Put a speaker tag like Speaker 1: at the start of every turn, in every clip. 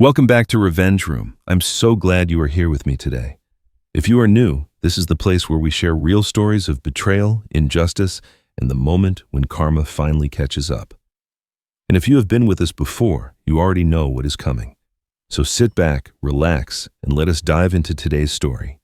Speaker 1: Welcome back to Revenge Room. I'm so glad you are here with me today. If you are new, this is the place where we share real stories of betrayal, injustice, and the moment when karma finally catches up. And if you have been with us before, you already know what is coming. So sit back, relax, and let us dive into today's story.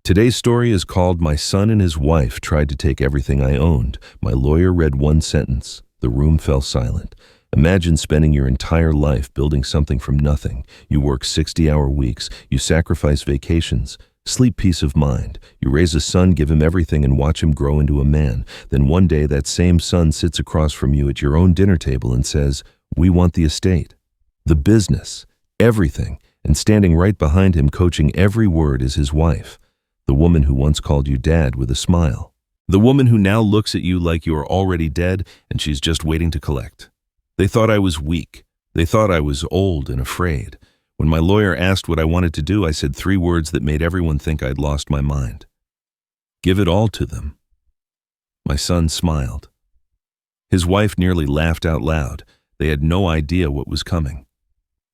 Speaker 1: Today's story is called My Son and His Wife Tried to Take Everything I Owned. My lawyer read one sentence. The room fell silent. Imagine spending your entire life building something from nothing. You work 60-hour weeks. You sacrifice vacations. Sleep peace of mind. You raise a son, give him everything, and watch him grow into a man. Then one day that same son sits across from you at your own dinner table and says, "We want the estate, the business, everything." And standing right behind him, coaching every word, is his wife. The woman who once called you dad with a smile. The woman who now looks at you like you are already dead and she's just waiting to collect. They thought I was weak. They thought I was old and afraid. When my lawyer asked what I wanted to do, I said 3 words that made everyone think I'd lost my mind. Give it all to them. My son smiled. His wife nearly laughed out loud. They had no idea what was coming.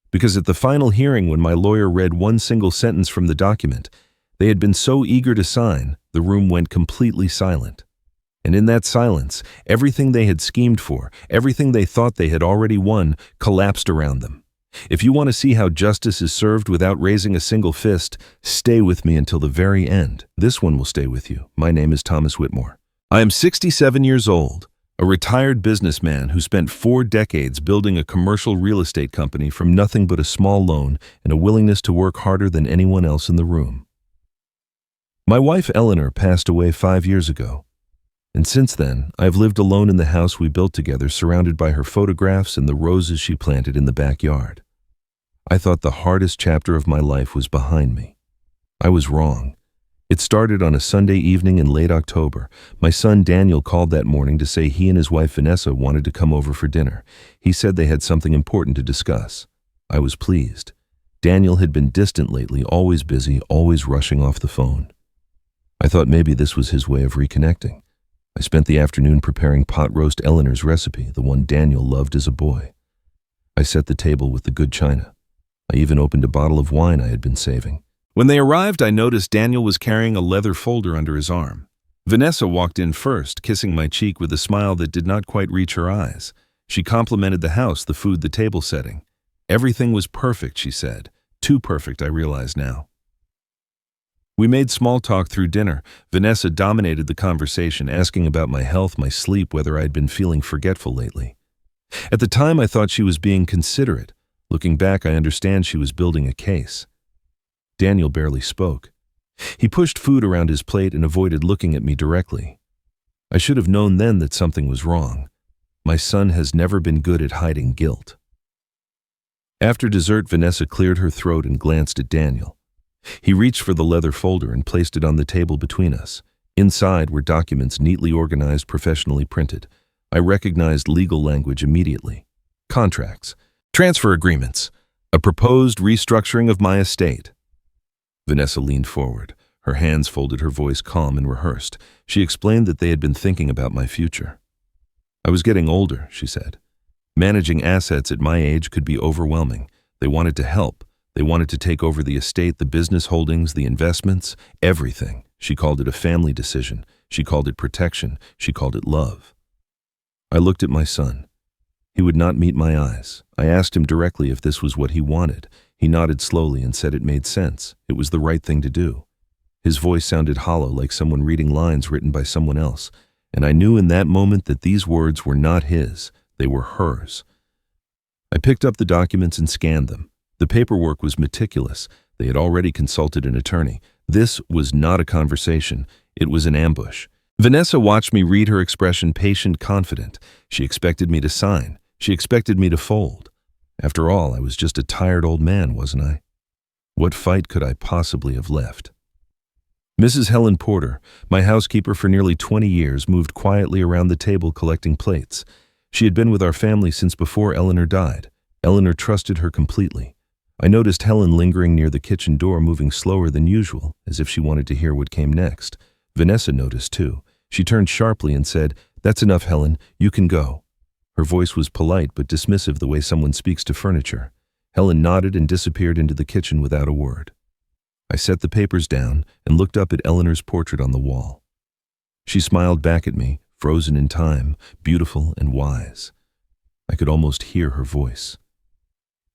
Speaker 1: Because at the final hearing, when my lawyer read one single sentence from the document, they had been so eager to sign, the room went completely silent. And in that silence, everything they had schemed for, everything they thought they had already won, collapsed around them. If you want to see how justice is served without raising a single fist, stay with me until the very end. This one will stay with you. My name is Thomas Whitmore. I am 67 years old, a retired businessman who spent 4 decades building a commercial real estate company from nothing but a small loan and a willingness to work harder than anyone else in the room. My wife Eleanor passed away 5 years ago. And since then, I have lived alone in the house we built together, surrounded by her photographs and the roses she planted in the backyard. I thought the hardest chapter of my life was behind me. I was wrong. It started on a Sunday evening in late October. My son Daniel called that morning to say he and his wife Vanessa wanted to come over for dinner. He said they had something important to discuss. I was pleased. Daniel had been distant lately, always busy, always rushing off the phone. I thought maybe this was his way of reconnecting. I spent the afternoon preparing pot roast, Eleanor's recipe, the one Daniel loved as a boy. I set the table with the good china. I even opened a bottle of wine I had been saving. When they arrived, I noticed Daniel was carrying a leather folder under his arm. Vanessa walked in first, kissing my cheek with a smile that did not quite reach her eyes. She complimented the house, the food, the table setting. Everything was perfect, she said. Too perfect, I realize now. We made small talk through dinner. Vanessa dominated the conversation, asking about my health, my sleep, whether I'd been feeling forgetful lately. At the time, I thought she was being considerate. Looking back, I understand she was building a case. Daniel barely spoke. He pushed food around his plate and avoided looking at me directly. I should have known then that something was wrong. My son has never been good at hiding guilt. After dessert, Vanessa cleared her throat and glanced at Daniel. He reached for the leather folder and placed it on the table between us. Inside were documents neatly organized, professionally printed. I recognized legal language immediately. Contracts, transfer agreements, a proposed restructuring of my estate. Vanessa leaned forward. Her hands folded, her voice calm and rehearsed. She explained that they had been thinking about my future. I was getting older, she said. Managing assets at my age could be overwhelming. They wanted to help. They wanted to take over the estate, the business holdings, the investments, everything. She called it a family decision. She called it protection. She called it love. I looked at my son. He would not meet my eyes. I asked him directly if this was what he wanted. He nodded slowly and said it made sense. It was the right thing to do. His voice sounded hollow, like someone reading lines written by someone else. And I knew in that moment that these words were not his. They were hers. I picked up the documents and scanned them. The paperwork was meticulous. They had already consulted an attorney. This was not a conversation. It was an ambush. Vanessa watched me read, her expression patient, confident. She expected me to sign. She expected me to fold. After all, I was just a tired old man, wasn't I? What fight could I possibly have left? Mrs. Helen Porter, my housekeeper for nearly 20 years, moved quietly around the table collecting plates. She had been with our family since before Eleanor died. Eleanor trusted her completely. I noticed Helen lingering near the kitchen door, moving slower than usual, as if she wanted to hear what came next. Vanessa noticed too. She turned sharply and said, "That's enough, Helen. You can go." Her voice was polite but dismissive, the way someone speaks to furniture. Helen nodded and disappeared into the kitchen without a word. I set the papers down and looked up at Eleanor's portrait on the wall. She smiled back at me, frozen in time, beautiful and wise. I could almost hear her voice.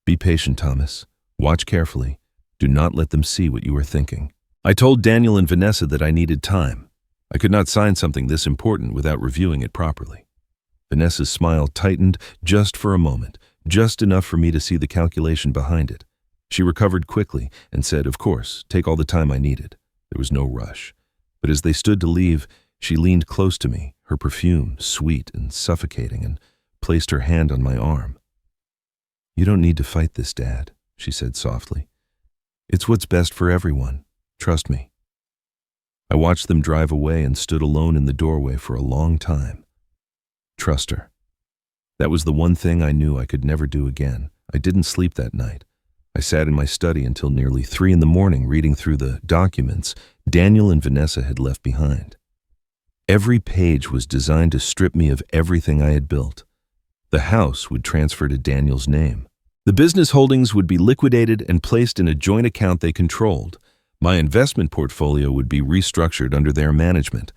Speaker 1: Be patient, Thomas. Watch carefully. Do not let them see what you are thinking. I told Daniel and Vanessa that I needed time. I could not sign something this important without reviewing it properly. Vanessa's smile tightened just for a moment, just enough for me to see the calculation behind it. She recovered quickly and said, of course, take all the time I needed. There was no rush. But as they stood to leave, she leaned close to me, her perfume sweet and suffocating, and placed her hand on my arm. You don't need to fight this, Dad, she said softly. It's what's best for everyone. Trust me. I watched them drive away and stood alone in the doorway for a long time. Trust her. That was the one thing I knew I could never do again. I didn't sleep that night. I sat in my study until nearly 3 a.m. reading through the documents Daniel and Vanessa had left behind. Every page was designed to strip me of everything I had built. The house would transfer to Daniel's name. The business holdings would be liquidated and placed in a joint account they controlled. My investment portfolio would be restructured under their management.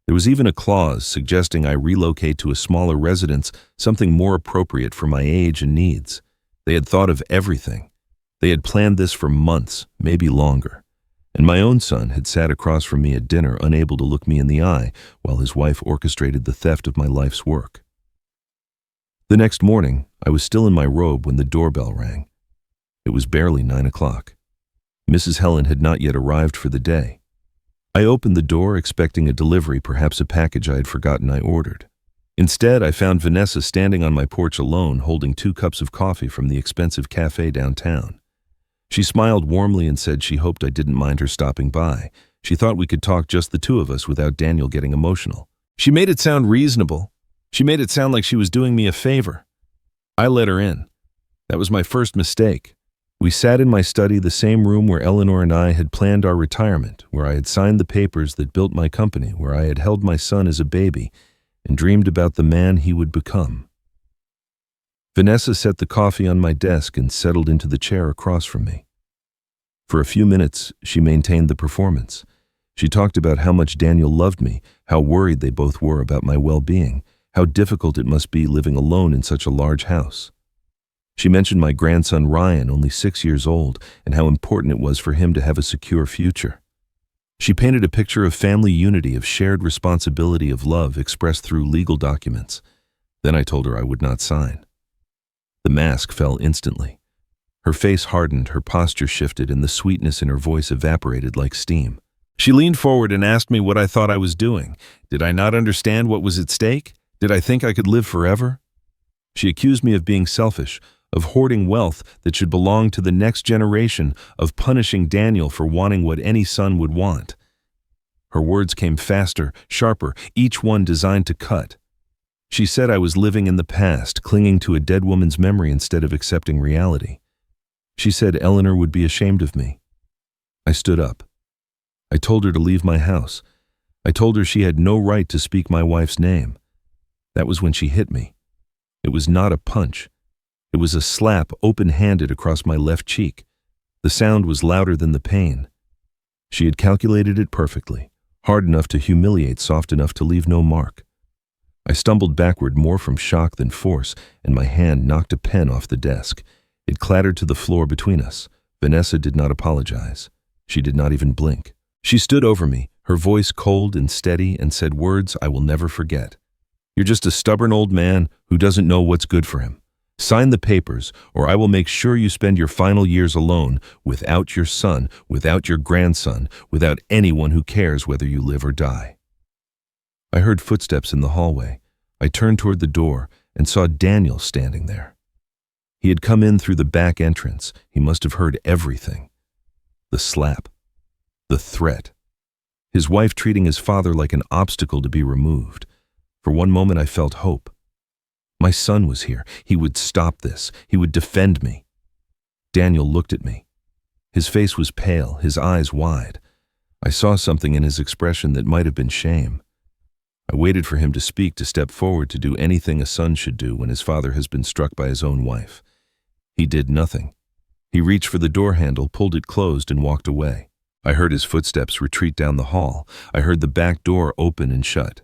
Speaker 1: There was even a clause suggesting I relocate to a smaller residence, something more appropriate for my age and needs. They had thought of everything. They had planned this for months, maybe longer. And my own son had sat across from me at dinner, unable to look me in the eye, while his wife orchestrated the theft of my life's work. The next morning, I was still in my robe when the doorbell rang. It was barely 9 o'clock. Mrs. Helen had not yet arrived for the day. I opened the door expecting a delivery, perhaps a package I had forgotten I ordered. Instead, I found Vanessa standing on my porch alone, holding 2 cups of coffee from the expensive cafe downtown. She smiled warmly and said she hoped I didn't mind her stopping by. She thought we could talk just the 2 of us without Daniel getting emotional. She made it sound reasonable. She made it sound like she was doing me a favor. I let her in. That was my first mistake. We sat in my study, the same room where Eleanor and I had planned our retirement, where I had signed the papers that built my company, where I had held my son as a baby and dreamed about the man he would become. Vanessa set the coffee on my desk and settled into the chair across from me. For a few minutes, she maintained the performance. She talked about how much Daniel loved me, how worried they both were about my well-being, how difficult it must be living alone in such a large house. She mentioned my grandson Ryan, only 6 years old, and how important it was for him to have a secure future. She painted a picture of family unity, of shared responsibility, of love expressed through legal documents. Then I told her I would not sign. The mask fell instantly. Her face hardened, her posture shifted, and the sweetness in her voice evaporated like steam. She leaned forward and asked me what I thought I was doing. Did I not understand what was at stake? Did I think I could live forever? She accused me of being selfish, of hoarding wealth that should belong to the next generation, of punishing Daniel for wanting what any son would want. Her words came faster, sharper, each one designed to cut. She said I was living in the past, clinging to a dead woman's memory instead of accepting reality. She said Eleanor would be ashamed of me. I stood up. I told her to leave my house. I told her she had no right to speak my wife's name. That was when she hit me. It was not a punch. It was a slap open-handed across my left cheek. The sound was louder than the pain. She had calculated it perfectly, hard enough to humiliate, soft enough to leave no mark. I stumbled backward more from shock than force, and my hand knocked a pen off the desk. It clattered to the floor between us. Vanessa did not apologize. She did not even blink. She stood over me, her voice cold and steady, and said words I will never forget. You're just a stubborn old man who doesn't know what's good for him. Sign the papers, or I will make sure you spend your final years alone, without your son, without your grandson, without anyone who cares whether you live or die. I heard footsteps in the hallway. I turned toward the door and saw Daniel standing there. He had come in through the back entrance. He must have heard everything. The slap. The threat. His wife treating his father like an obstacle to be removed. For one moment I felt hope. My son was here. He would stop this. He would defend me. Daniel looked at me. His face was pale, his eyes wide. I saw something in his expression that might have been shame. I waited for him to speak, to step forward, to do anything a son should do when his father has been struck by his own wife. He did nothing. He reached for the door handle, pulled it closed, and walked away. I heard his footsteps retreat down the hall. I heard the back door open and shut.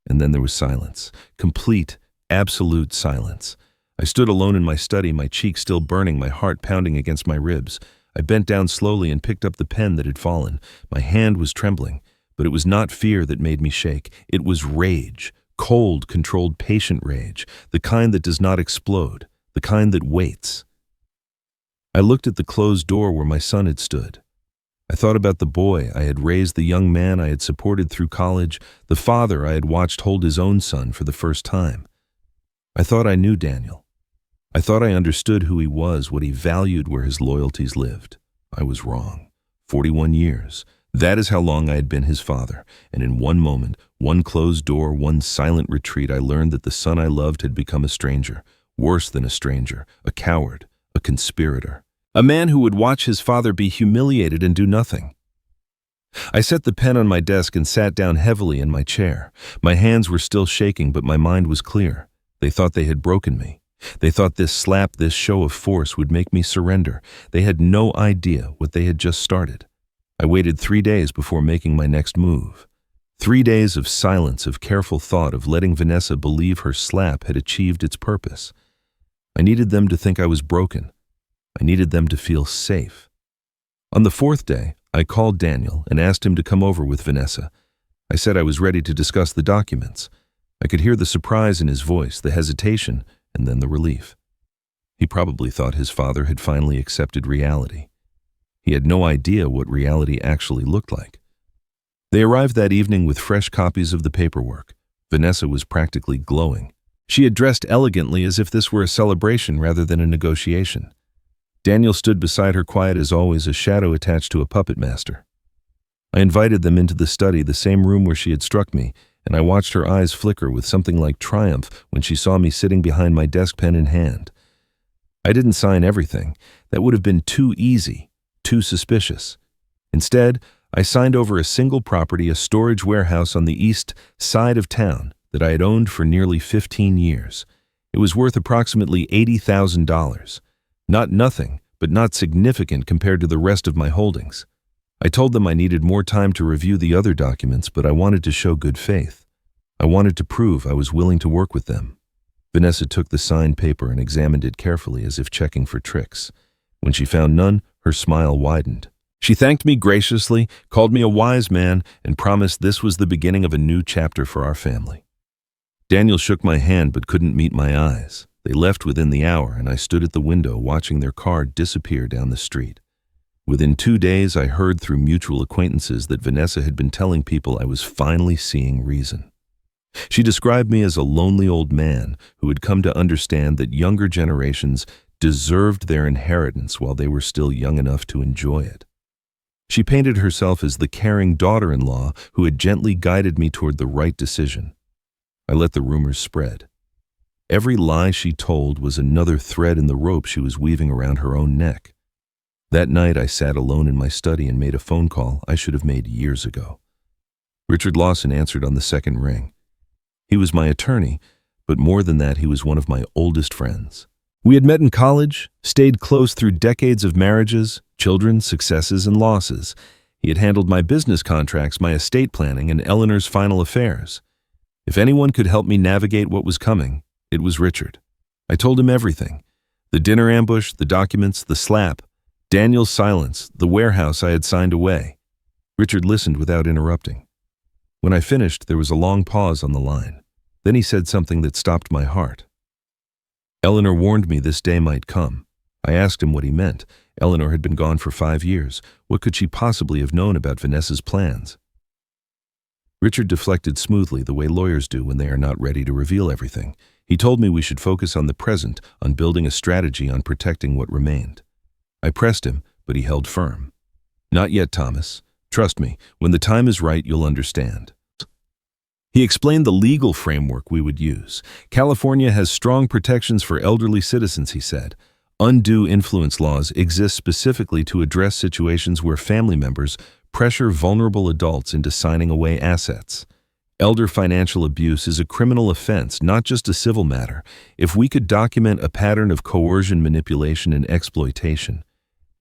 Speaker 1: And then there was silence. Complete, absolute silence. I stood alone in my study, my cheeks still burning, my heart pounding against my ribs. I bent down slowly and picked up the pen that had fallen. My hand was trembling, but it was not fear that made me shake. It was rage. Cold, controlled, patient rage. The kind that does not explode. The kind that waits. I looked at the closed door where my son had stood. I thought about the boy I had raised, the young man I had supported through college, the father I had watched hold his own son for the first time. I thought I knew Daniel. I thought I understood who he was, what he valued, where his loyalties lived. I was wrong. 41 years. That is how long I had been his father, and in one moment, one closed door, one silent retreat, I learned that the son I loved had become a stranger, worse than a stranger, a coward, a conspirator. A man who would watch his father be humiliated and do nothing. I set the pen on my desk and sat down heavily in my chair. My hands were still shaking, but my mind was clear. They thought they had broken me. They thought this slap, this show of force would make me surrender. They had no idea what they had just started. I waited 3 days before making my next move. 3 days of silence, of careful thought, of letting Vanessa believe her slap had achieved its purpose. I needed them to think I was broken. I needed them to feel safe. On the 4th day, I called Daniel and asked him to come over with Vanessa. I said I was ready to discuss the documents. I could hear the surprise in his voice, the hesitation, and then the relief. He probably thought his father had finally accepted reality. He had no idea what reality actually looked like. They arrived that evening with fresh copies of the paperwork. Vanessa was practically glowing. She had dressed elegantly as if this were a celebration rather than a negotiation. Daniel stood beside her, quiet as always, a shadow attached to a puppet master. I invited them into the study, the same room where she had struck me, and I watched her eyes flicker with something like triumph when she saw me sitting behind my desk, pen in hand. I didn't sign everything. That would have been too easy, too suspicious. Instead, I signed over a single property, a storage warehouse on the east side of town that I had owned for nearly 15 years. It was worth approximately $80,000. Not nothing, but not significant compared to the rest of my holdings. I told them I needed more time to review the other documents, but I wanted to show good faith. I wanted to prove I was willing to work with them. Vanessa took the signed paper and examined it carefully as if checking for tricks. When she found none, her smile widened. She thanked me graciously, called me a wise man, and promised this was the beginning of a new chapter for our family. Daniel shook my hand but couldn't meet my eyes. They left within the hour, and I stood at the window watching their car disappear down the street. Within 2 days, I heard through mutual acquaintances that Vanessa had been telling people I was finally seeing reason. She described me as a lonely old man who had come to understand that younger generations deserved their inheritance while they were still young enough to enjoy it. She painted herself as the caring daughter-in-law who had gently guided me toward the right decision. I let the rumors spread. Every lie she told was another thread in the rope she was weaving around her own neck. That night, I sat alone in my study and made a phone call I should have made years ago. Richard Lawson answered on the second ring. He was my attorney, but more than that, he was one of my oldest friends. We had met in college, stayed close through decades of marriages, children, successes, and losses. He had handled my business contracts, my estate planning, and Eleanor's final affairs. If anyone could help me navigate what was coming, it was Richard. I told him everything. The dinner ambush, the documents, the slap, Daniel's silence, the warehouse I had signed away. Richard listened without interrupting. When I finished, there was a long pause on the line. Then he said something that stopped my heart. Eleanor warned me this day might come. I asked him what he meant. Eleanor had been gone for 5 years. What could she possibly have known about Vanessa's plans? Richard deflected smoothly, the way lawyers do when they are not ready to reveal everything. He told me we should focus on the present, on building a strategy, on protecting what remained. I pressed him, but he held firm. Not yet, Thomas. Trust me, when the time is right, you'll understand. He explained the legal framework we would use. California has strong protections for elderly citizens, he said. Undue influence laws exist specifically to address situations where family members pressure vulnerable adults into signing away assets. Elder financial abuse is a criminal offense, not just a civil matter. If we could document a pattern of coercion, manipulation, and exploitation,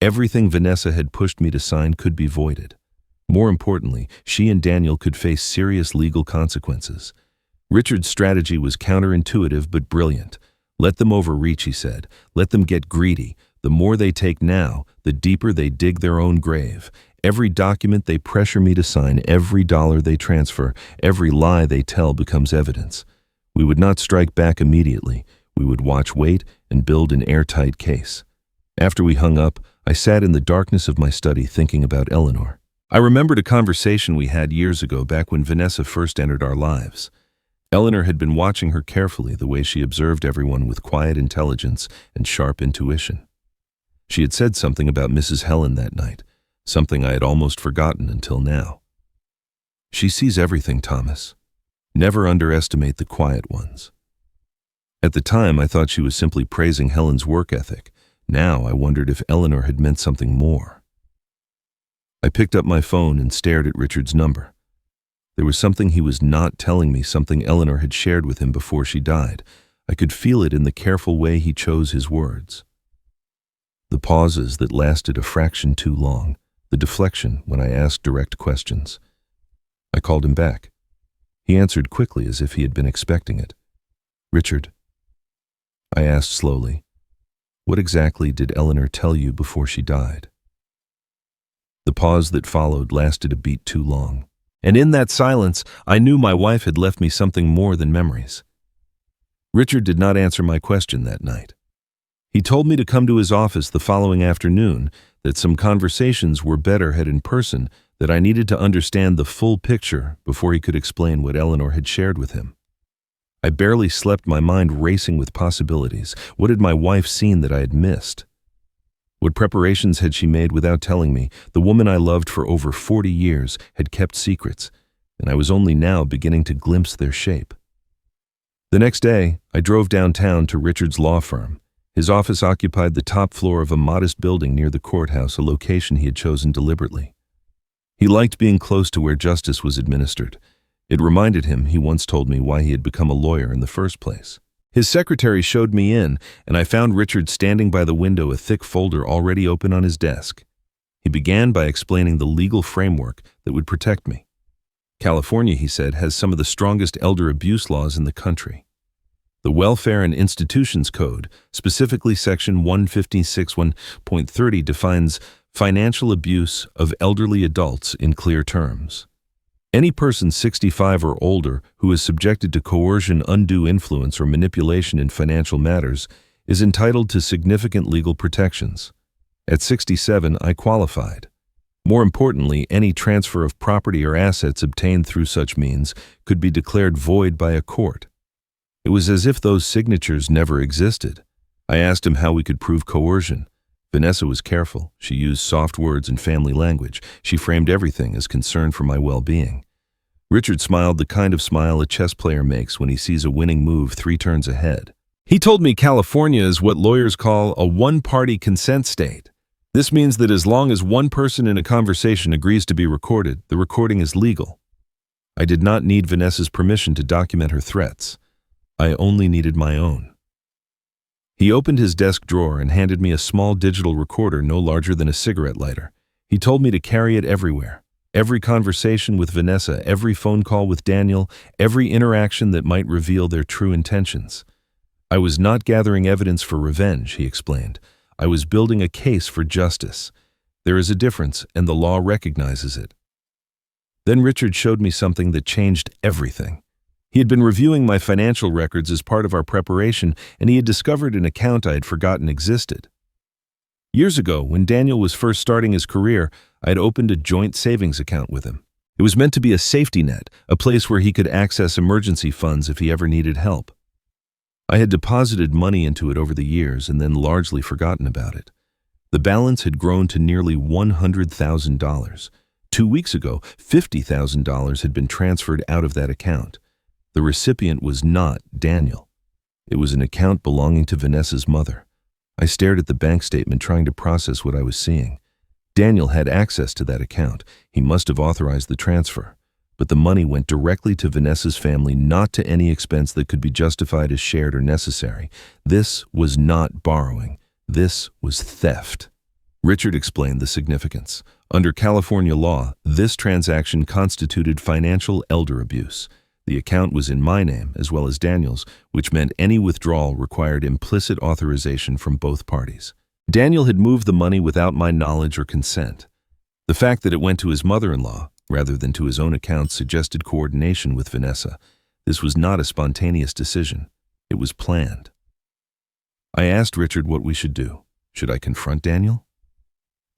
Speaker 1: Everything Vanessa had pushed me to sign could be voided. More importantly, she and Daniel could face serious legal consequences. Richard's strategy was counterintuitive but brilliant. Let them overreach, he said. Let them get greedy. The more they take now, the deeper they dig their own grave. Every document they pressure me to sign, every dollar they transfer, every lie they tell becomes evidence. We would not strike back immediately. We would watch, wait, and build an airtight case. After we hung up, I sat in the darkness of my study thinking about Eleanor. I remembered a conversation we had years ago back when Vanessa first entered our lives. Eleanor had been watching her carefully, the way she observed everyone with quiet intelligence and sharp intuition. She had said something about Mrs. Helen that night, something I had almost forgotten until now. She sees everything, Thomas. Never underestimate the quiet ones. At the time, I thought she was simply praising Helen's work ethic. Now I wondered if Eleanor had meant something more. I picked up my phone and stared at Richard's number. There was something he was not telling me, something Eleanor had shared with him before she died. I could feel it in the careful way he chose his words. The pauses that lasted a fraction too long, the deflection when I asked direct questions. I called him back. He answered quickly as if he had been expecting it. "Richard," I asked slowly, "what exactly did Eleanor tell you before she died?" The pause that followed lasted a beat too long, and in that silence, I knew my wife had left me something more than memories. Richard did not answer my question that night. He told me to come to his office the following afternoon, that some conversations were better had in person, that I needed to understand the full picture before he could explain what Eleanor had shared with him. I barely slept, my mind racing with possibilities. What had my wife seen that I had missed? What preparations had she made without telling me? The woman I loved for over 40 years had kept secrets, and I was only now beginning to glimpse their shape. The next day, I drove downtown to Richard's law firm. His office occupied the top floor of a modest building near the courthouse, a location he had chosen deliberately. He liked being close to where justice was administered. It reminded him, he once told me, why he had become a lawyer in the first place. His secretary showed me in, and I found Richard standing by the window, a thick folder already open on his desk. He began by explaining the legal framework that would protect me. California, he said, has some of the strongest elder abuse laws in the country. The Welfare and Institutions Code, specifically Section 156.1.30, defines financial abuse of elderly adults in clear terms. Any person 65 or older who is subjected to coercion, undue influence, or manipulation in financial matters is entitled to significant legal protections. At 67, I qualified. More importantly, any transfer of property or assets obtained through such means could be declared void by a court. It was as if those signatures never existed. I asked him how we could prove coercion. Vanessa was careful. She used soft words and family language. She framed everything as concern for my well-being. Richard smiled, the kind of smile a chess player makes when he sees a winning move 3 turns ahead. He told me California is what lawyers call a one-party consent state. This means that as long as one person in a conversation agrees to be recorded, the recording is legal. I did not need Vanessa's permission to document her threats. I only needed my own. He opened his desk drawer and handed me a small digital recorder no larger than a cigarette lighter. He told me to carry it everywhere. Every conversation with Vanessa, every phone call with Daniel, every interaction that might reveal their true intentions. I was not gathering evidence for revenge, he explained. I was building a case for justice. There is a difference, and the law recognizes it. Then Richard showed me something that changed everything. He had been reviewing my financial records as part of our preparation, and he had discovered an account I had forgotten existed. Years ago, when Daniel was first starting his career, I had opened a joint savings account with him. It was meant to be a safety net, a place where he could access emergency funds if he ever needed help. I had deposited money into it over the years and then largely forgotten about it. The balance had grown to nearly $100,000. 2 weeks ago, $50,000 had been transferred out of that account. The recipient was not Daniel. It was an account belonging to Vanessa's mother. I stared at the bank statement, trying to process what I was seeing. Daniel had access to that account. He must have authorized the transfer. But the money went directly to Vanessa's family, not to any expense that could be justified as shared or necessary. This was not borrowing. This was theft. Richard explained the significance. Under California law, this transaction constituted financial elder abuse. The account was in my name as well as Daniel's, which meant any withdrawal required implicit authorization from both parties. Daniel had moved the money without my knowledge or consent. The fact that it went to his mother-in-law, rather than to his own account, suggested coordination with Vanessa. This was not a spontaneous decision. It was planned. I asked Richard what we should do. Should I confront Daniel?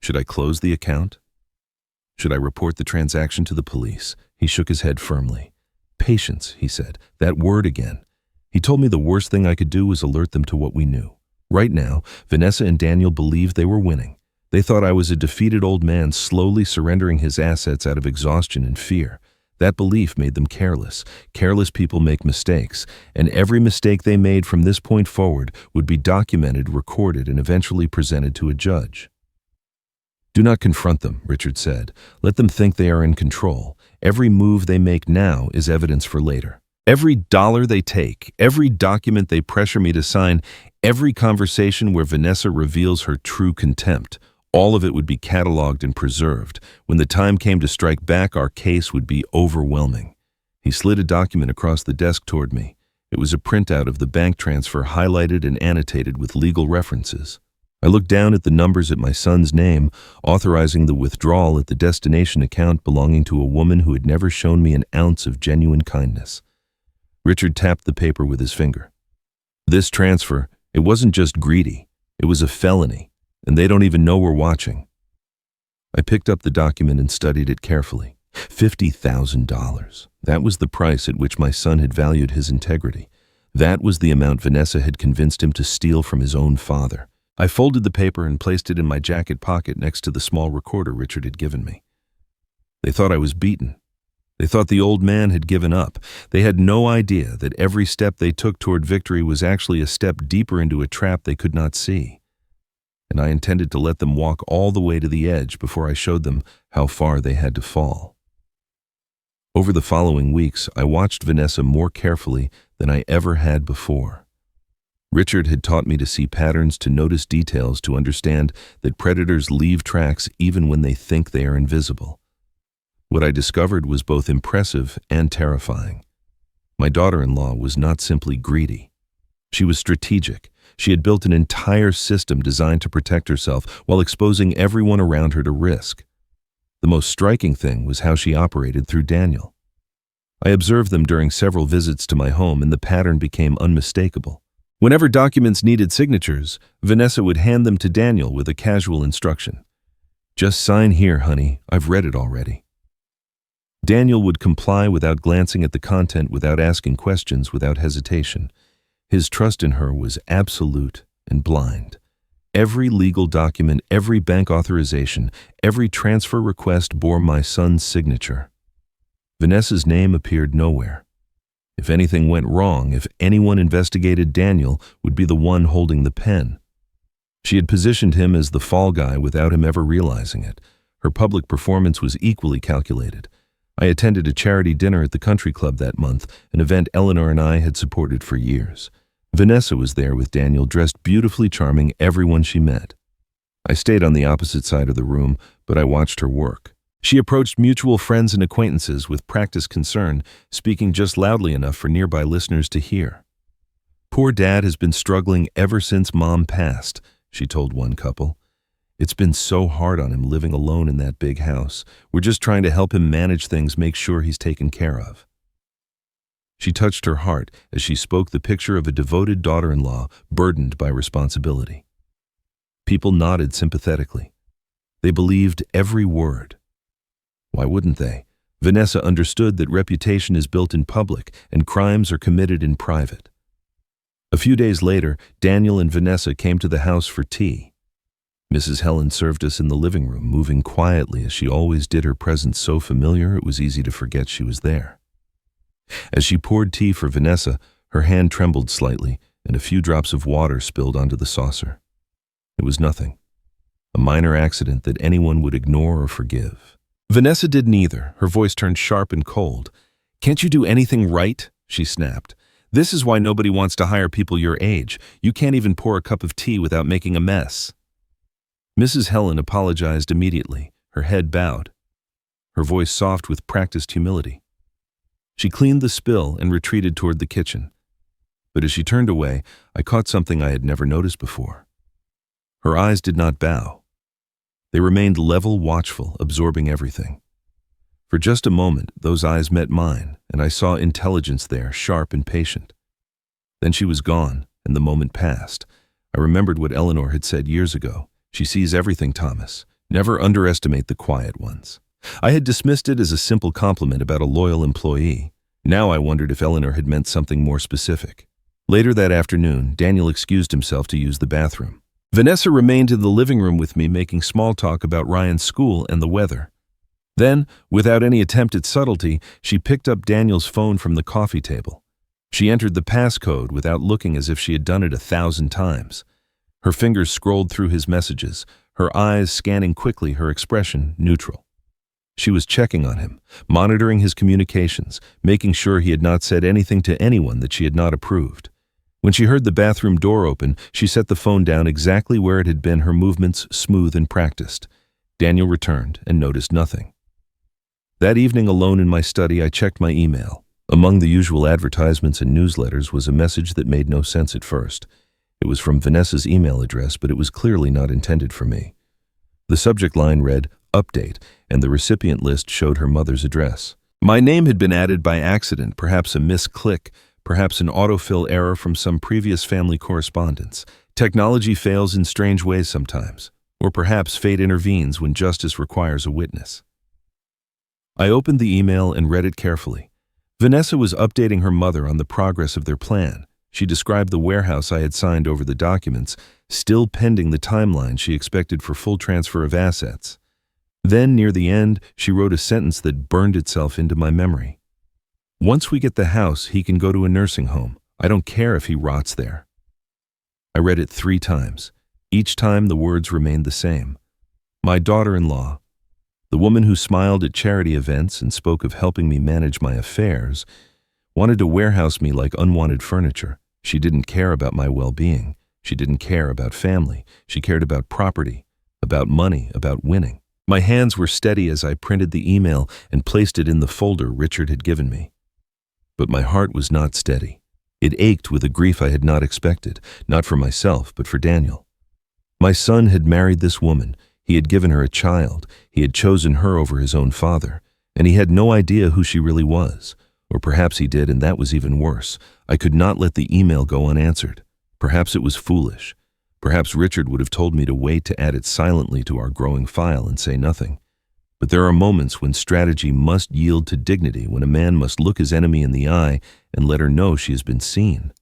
Speaker 1: Should I close the account? Should I report the transaction to the police? He shook his head firmly. Patience, he said. That word again. He told me the worst thing I could do was alert them to what we knew. Right now, Vanessa and Daniel believed they were winning. They thought I was a defeated old man slowly surrendering his assets out of exhaustion and fear. That belief made them careless. Careless people make mistakes, and every mistake they made from this point forward would be documented, recorded, and eventually presented to a judge. Do not confront them, Richard said. Let them think they are in control. Every move they make now is evidence for later. Every dollar they take, every document they pressure me to sign, every conversation where Vanessa reveals her true contempt, all of it would be cataloged and preserved. When the time came to strike back, our case would be overwhelming. He slid a document across the desk toward me. It was a printout of the bank transfer, highlighted and annotated with legal references. I looked down at the numbers at my son's name, authorizing the withdrawal at the destination account belonging to a woman who had never shown me an ounce of genuine kindness. Richard tapped the paper with his finger. This transfer, it wasn't just greedy. It was a felony, and they don't even know we're watching. I picked up the document and studied it carefully. $50,000. That was the price at which my son had valued his integrity. That was the amount Vanessa had convinced him to steal from his own father. I folded the paper and placed it in my jacket pocket next to the small recorder Richard had given me. They thought I was beaten. They thought the old man had given up. They had no idea that every step they took toward victory was actually a step deeper into a trap they could not see. And I intended to let them walk all the way to the edge before I showed them how far they had to fall. Over the following weeks, I watched Vanessa more carefully than I ever had before. Richard had taught me to see patterns, to notice details, to understand that predators leave tracks even when they think they are invisible. What I discovered was both impressive and terrifying. My daughter-in-law was not simply greedy. She was strategic. She had built an entire system designed to protect herself while exposing everyone around her to risk. The most striking thing was how she operated through Daniel. I observed them during several visits to my home, and the pattern became unmistakable. Whenever documents needed signatures, Vanessa would hand them to Daniel with a casual instruction. Just sign here, honey. I've read it already. Daniel would comply without glancing at the content, without asking questions, without hesitation. His trust in her was absolute and blind. Every legal document, every bank authorization, every transfer request bore my son's signature. Vanessa's name appeared nowhere. If anything went wrong, if anyone investigated, Daniel would be the one holding the pen. She had positioned him as the fall guy without him ever realizing it. Her public performance was equally calculated. I attended a charity dinner at the country club that month, an event Eleanor and I had supported for years. Vanessa was there with Daniel, dressed beautifully, charming everyone she met. I stayed on the opposite side of the room, but I watched her work. She approached mutual friends and acquaintances with practiced concern, speaking just loudly enough for nearby listeners to hear. Poor Dad has been struggling ever since Mom passed, she told one couple. It's been so hard on him living alone in that big house. We're just trying to help him manage things, make sure he's taken care of. She touched her heart as she spoke, the picture of a devoted daughter-in-law burdened by responsibility. People nodded sympathetically. They believed every word. Why wouldn't they? Vanessa understood that reputation is built in public and crimes are committed in private. A few days later, Daniel and Vanessa came to the house for tea. Mrs. Helen served us in the living room, moving quietly as she always did, her presence so familiar it was easy to forget she was there. As she poured tea for Vanessa, her hand trembled slightly and a few drops of water spilled onto the saucer. It was nothing, a minor accident that anyone would ignore or forgive. Vanessa did neither. Her voice turned sharp and cold. "Can't you do anything right?" she snapped. "This is why nobody wants to hire people your age. You can't even pour a cup of tea without making a mess." Mrs. Helen apologized immediately, her head bowed, her voice soft with practiced humility. She cleaned the spill and retreated toward the kitchen. But as she turned away, I caught something I had never noticed before. Her eyes did not bow. They remained level, watchful, absorbing everything. For just a moment, those eyes met mine, and I saw intelligence there, sharp and patient. Then she was gone, and the moment passed. I remembered what Eleanor had said years ago. She sees everything, Thomas. Never underestimate the quiet ones. I had dismissed it as a simple compliment about a loyal employee. Now I wondered if Eleanor had meant something more specific. Later that afternoon, Daniel excused himself to use the bathroom. Vanessa remained in the living room with me, making small talk about Ryan's school and the weather. Then, without any attempt at subtlety, she picked up Daniel's phone from the coffee table. She entered the passcode without looking, as if she had done it 1,000 times. Her fingers scrolled through his messages, her eyes scanning quickly, her expression neutral. She was checking on him, monitoring his communications, making sure he had not said anything to anyone that she had not approved. When she heard the bathroom door open, she set the phone down exactly where it had been, her movements smooth and practiced. Daniel returned and noticed nothing. That evening, alone in my study, I checked my email. Among the usual advertisements and newsletters was a message that made no sense at first. It was from Vanessa's email address, but it was clearly not intended for me. The subject line read, "Update," and the recipient list showed her mother's address. My name had been added by accident, perhaps a misclick, perhaps an autofill error from some previous family correspondence. Technology fails in strange ways sometimes, or perhaps fate intervenes when justice requires a witness. I opened the email and read it carefully. Vanessa was updating her mother on the progress of their plan. She described the warehouse I had signed over the documents, still pending the timeline she expected for full transfer of assets. Then, near the end, she wrote a sentence that burned itself into my memory. "Once we get the house, he can go to a nursing home. I don't care if he rots there." I read it 3 times. Each time the words remained the same. My daughter-in-law, the woman who smiled at charity events and spoke of helping me manage my affairs, wanted to warehouse me like unwanted furniture. She didn't care about my well-being. She didn't care about family. She cared about property, about money, about winning. My hands were steady as I printed the email and placed it in the folder Richard had given me. But my heart was not steady. It ached with a grief I had not expected, not for myself, but for Daniel. My son had married this woman. He had given her a child. He had chosen her over his own father, and he had no idea who she really was. Or perhaps he did, and that was even worse. I could not let the email go unanswered. Perhaps it was foolish. Perhaps Richard would have told me to wait to add it silently to our growing file and say nothing. But there are moments when strategy must yield to dignity, when a man must look his enemy in the eye and let her know she has been seen.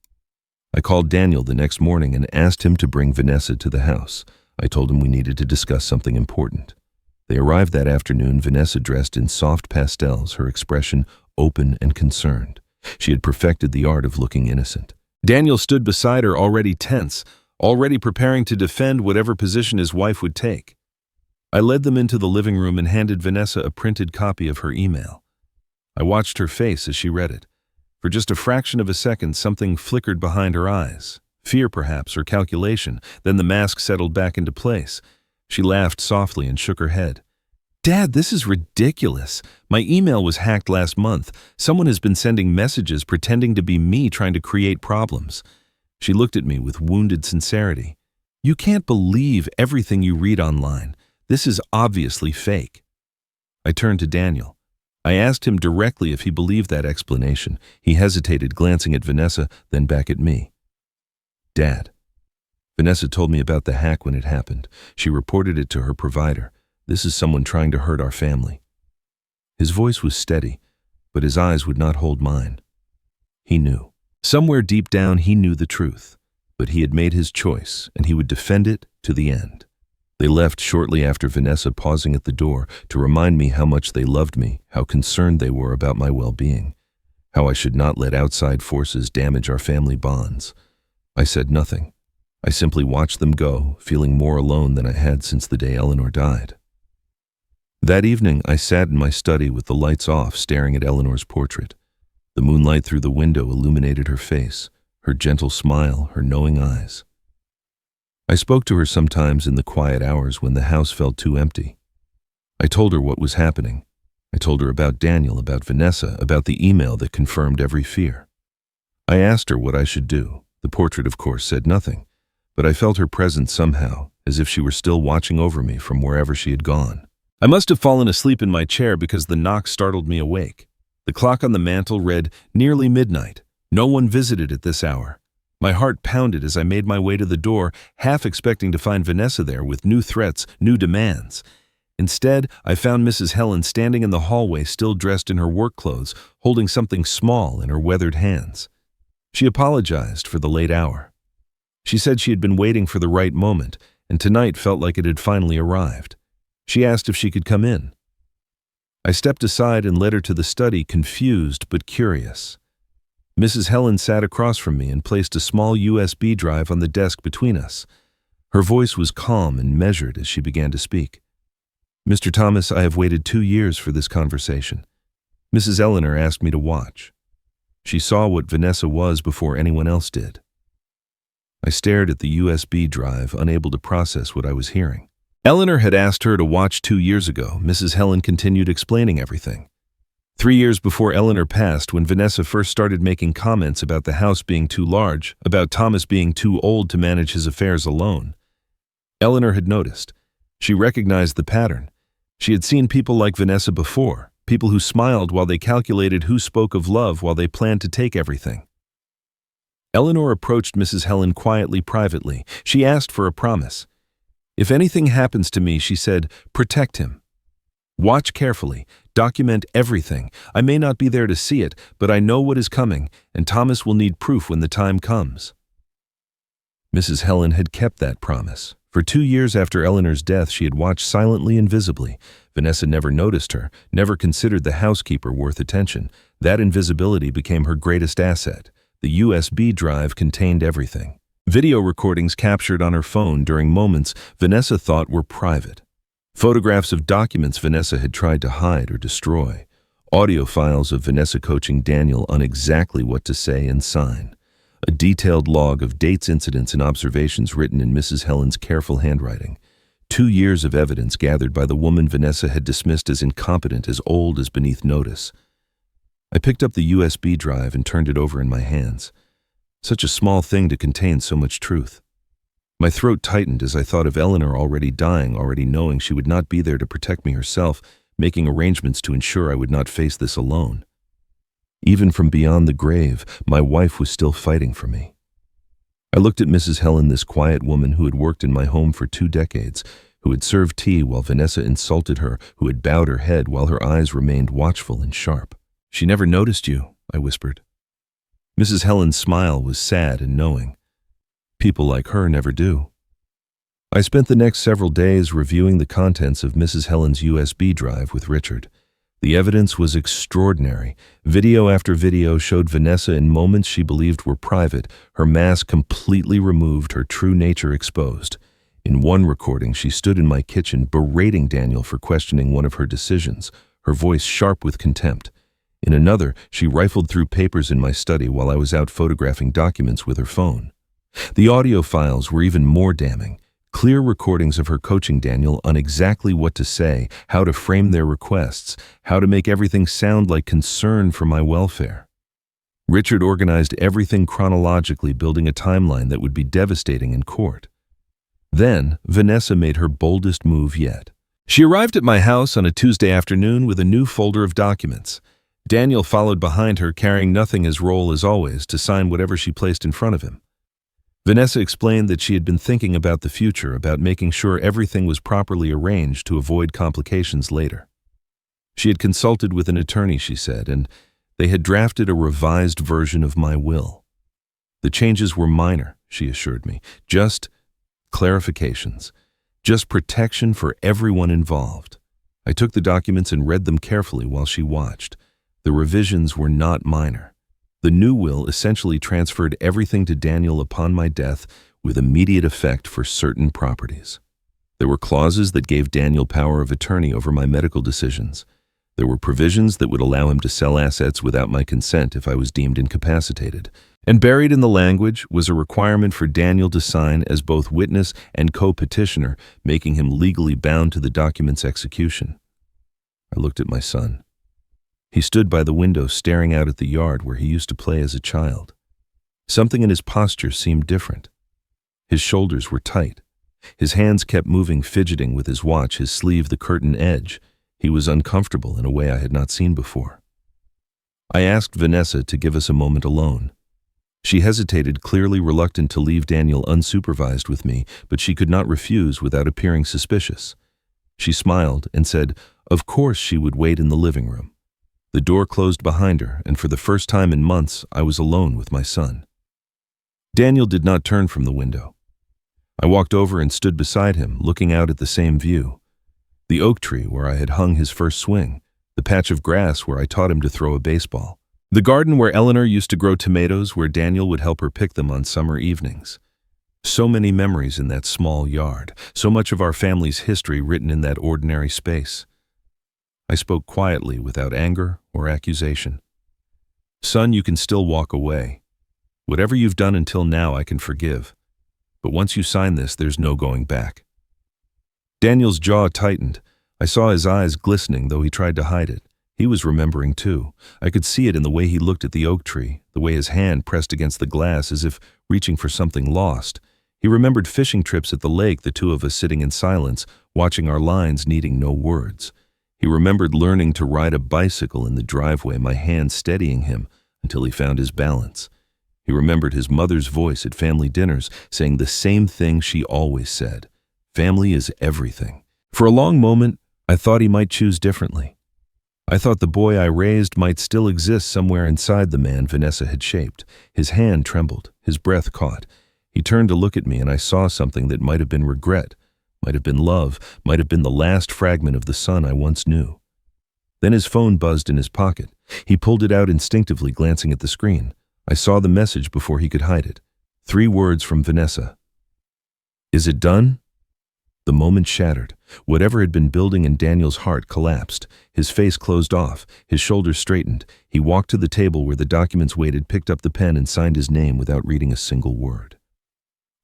Speaker 1: I called Daniel the next morning and asked him to bring Vanessa to the house. I told him we needed to discuss something important. They arrived that afternoon, Vanessa dressed in soft pastels, her expression open and concerned. She had perfected the art of looking innocent. Daniel stood beside her, already tense, already preparing to defend whatever position his wife would take. I led them into the living room and handed Vanessa a printed copy of her email. I watched her face as she read it. For just a fraction of a second, something flickered behind her eyes. Fear, perhaps, or calculation. Then the mask settled back into place. She laughed softly and shook her head. "Dad, this is ridiculous. My email was hacked last month. Someone has been sending messages pretending to be me, trying to create problems." She looked at me with wounded sincerity. "You can't believe everything you read online. This is obviously fake." I turned to Daniel. I asked him directly if he believed that explanation. He hesitated, glancing at Vanessa, then back at me. "Dad, Vanessa told me about the hack when it happened. She reported it to her provider. This is someone trying to hurt our family." His voice was steady, but his eyes would not hold mine. He knew. Somewhere deep down he knew the truth, but he had made his choice, and he would defend it to the end. They left shortly after Vanessa, pausing at the door to remind me how much they loved me, how concerned they were about my well-being, how I should not let outside forces damage our family bonds. I said nothing. I simply watched them go, feeling more alone than I had since the day Eleanor died. That evening, I sat in my study with the lights off, staring at Eleanor's portrait. The moonlight through the window illuminated her face, her gentle smile, her knowing eyes. I spoke to her sometimes in the quiet hours when the house felt too empty. I told her what was happening. I told her about Daniel, about Vanessa, about the email that confirmed every fear. I asked her what I should do. The portrait, of course, said nothing, but I felt her presence somehow, as if she were still watching over me from wherever she had gone. I must have fallen asleep in my chair because the knock startled me awake. The clock on the mantel read nearly midnight. No one visited at this hour. My heart pounded as I made my way to the door, half expecting to find Vanessa there with new threats, new demands. Instead, I found Mrs. Helen standing in the hallway, still dressed in her work clothes, holding something small in her weathered hands. She apologized for the late hour. She said she had been waiting for the right moment, and tonight felt like it had finally arrived. She asked if she could come in. I stepped aside and led her to the study, confused but curious. Mrs. Helen sat across from me and placed a small USB drive on the desk between us. Her voice was calm and measured as she began to speak. "Mr. Thomas, I have waited 2 years for this conversation. Mrs. Eleanor asked me to watch. She saw what Vanessa was before anyone else did." I stared at the USB drive, unable to process what I was hearing. Eleanor had asked her to watch 2 years ago. Mrs. Helen continued explaining everything. 3 years before Eleanor passed, when Vanessa first started making comments about the house being too large, about Thomas being too old to manage his affairs alone. Eleanor had noticed. She recognized the pattern. She had seen people like Vanessa before, people who smiled while they calculated who spoke of love while they planned to take everything. Eleanor approached Mrs. Helen quietly, privately. She asked for a promise. "If anything happens to me," she said, "protect him. Watch carefully. Document everything. I may not be there to see it, but I know what is coming, and Thomas will need proof when the time comes." Mrs. Helen had kept that promise. For 2 years after Eleanor's death, she had watched silently and visibly. Vanessa never noticed her, never considered the housekeeper worth attention. That invisibility became her greatest asset. The USB drive contained everything. Video recordings captured on her phone during moments Vanessa thought were private. Photographs of documents Vanessa had tried to hide or destroy. Audio files of Vanessa coaching Daniel on exactly what to say and sign. A detailed log of dates, incidents, and observations written in Mrs. Helen's careful handwriting. 2 years of evidence gathered by the woman Vanessa had dismissed as incompetent, as old as beneath notice. I picked up the USB drive and turned it over in my hands. Such a small thing to contain so much truth. My throat tightened as I thought of Eleanor already dying, already knowing she would not be there to protect me herself, making arrangements to ensure I would not face this alone. Even from beyond the grave, my wife was still fighting for me. I looked at Mrs. Helen, this quiet woman who had worked in my home for 2 decades, who had served tea while Vanessa insulted her, who had bowed her head while her eyes remained watchful and sharp. "She never noticed you," I whispered. Mrs. Helen's smile was sad and knowing. People like her never do. I spent the next several days reviewing the contents of Mrs. Helen's USB drive with Richard. The evidence was extraordinary. Video after video showed Vanessa in moments she believed were private, her mask completely removed, her true nature exposed. In one recording, she stood in my kitchen berating Daniel for questioning one of her decisions, her voice sharp with contempt. In another, she rifled through papers in my study while I was out photographing documents with her phone. The audio files were even more damning. Clear recordings of her coaching Daniel on exactly what to say, how to frame their requests, how to make everything sound like concern for my welfare. Richard organized everything chronologically, building a timeline that would be devastating in court. Then, Vanessa made her boldest move yet. She arrived at my house on a Tuesday afternoon with a new folder of documents. Daniel followed behind her, carrying nothing his role as always, to sign whatever she placed in front of him. Vanessa explained that she had been thinking about the future, about making sure everything was properly arranged to avoid complications later. She had consulted with an attorney, she said, and they had drafted a revised version of my will. The changes were minor, she assured me, just clarifications, just protection for everyone involved. I took the documents and read them carefully while she watched. The revisions were not minor. The new will essentially transferred everything to Daniel upon my death with immediate effect for certain properties. There were clauses that gave Daniel power of attorney over my medical decisions. There were provisions that would allow him to sell assets without my consent if I was deemed incapacitated. And buried in the language was a requirement for Daniel to sign as both witness and co-petitioner, making him legally bound to the document's execution. I looked at my son. He stood by the window staring out at the yard where he used to play as a child. Something in his posture seemed different. His shoulders were tight. His hands kept moving, fidgeting with his watch, his sleeve the curtain edge. He was uncomfortable in a way I had not seen before. I asked Vanessa to give us a moment alone. She hesitated, clearly reluctant to leave Daniel unsupervised with me, but she could not refuse without appearing suspicious. She smiled and said, of course she would wait in the living room. The door closed behind her, and for the first time in months, I was alone with my son. Daniel did not turn from the window. I walked over and stood beside him, looking out at the same view. The oak tree where I had hung his first swing, the patch of grass where I taught him to throw a baseball, the garden where Eleanor used to grow tomatoes, where Daniel would help her pick them on summer evenings. So many memories in that small yard, so much of our family's history written in that ordinary space. I spoke quietly, without anger or accusation. Son, you can still walk away. Whatever you've done until now, I can forgive. But once you sign this, there's no going back. Daniel's jaw tightened. I saw his eyes glistening, though he tried to hide it. He was remembering too. I could see it in the way he looked at the oak tree, the way his hand pressed against the glass as if reaching for something lost. He remembered fishing trips at the lake, the two of us sitting in silence, watching our lines, needing no words. He remembered learning to ride a bicycle in the driveway, my hand steadying him until he found his balance. He remembered his mother's voice at family dinners, saying the same thing she always said. Family is everything. For a long moment, I thought he might choose differently. I thought the boy I raised might still exist somewhere inside the man Vanessa had shaped. His hand trembled, his breath caught. He turned to look at me, and I saw something that might have been regret, might have been love, might have been the last fragment of the son I once knew. Then his phone buzzed in his pocket. He pulled it out instinctively, glancing at the screen. I saw the message before he could hide it. 3 words from Vanessa. Is it done? The moment shattered. Whatever had been building in Daniel's heart collapsed. His face closed off, his shoulders straightened. He walked to the table where the documents waited, picked up the pen, and signed his name without reading a single word.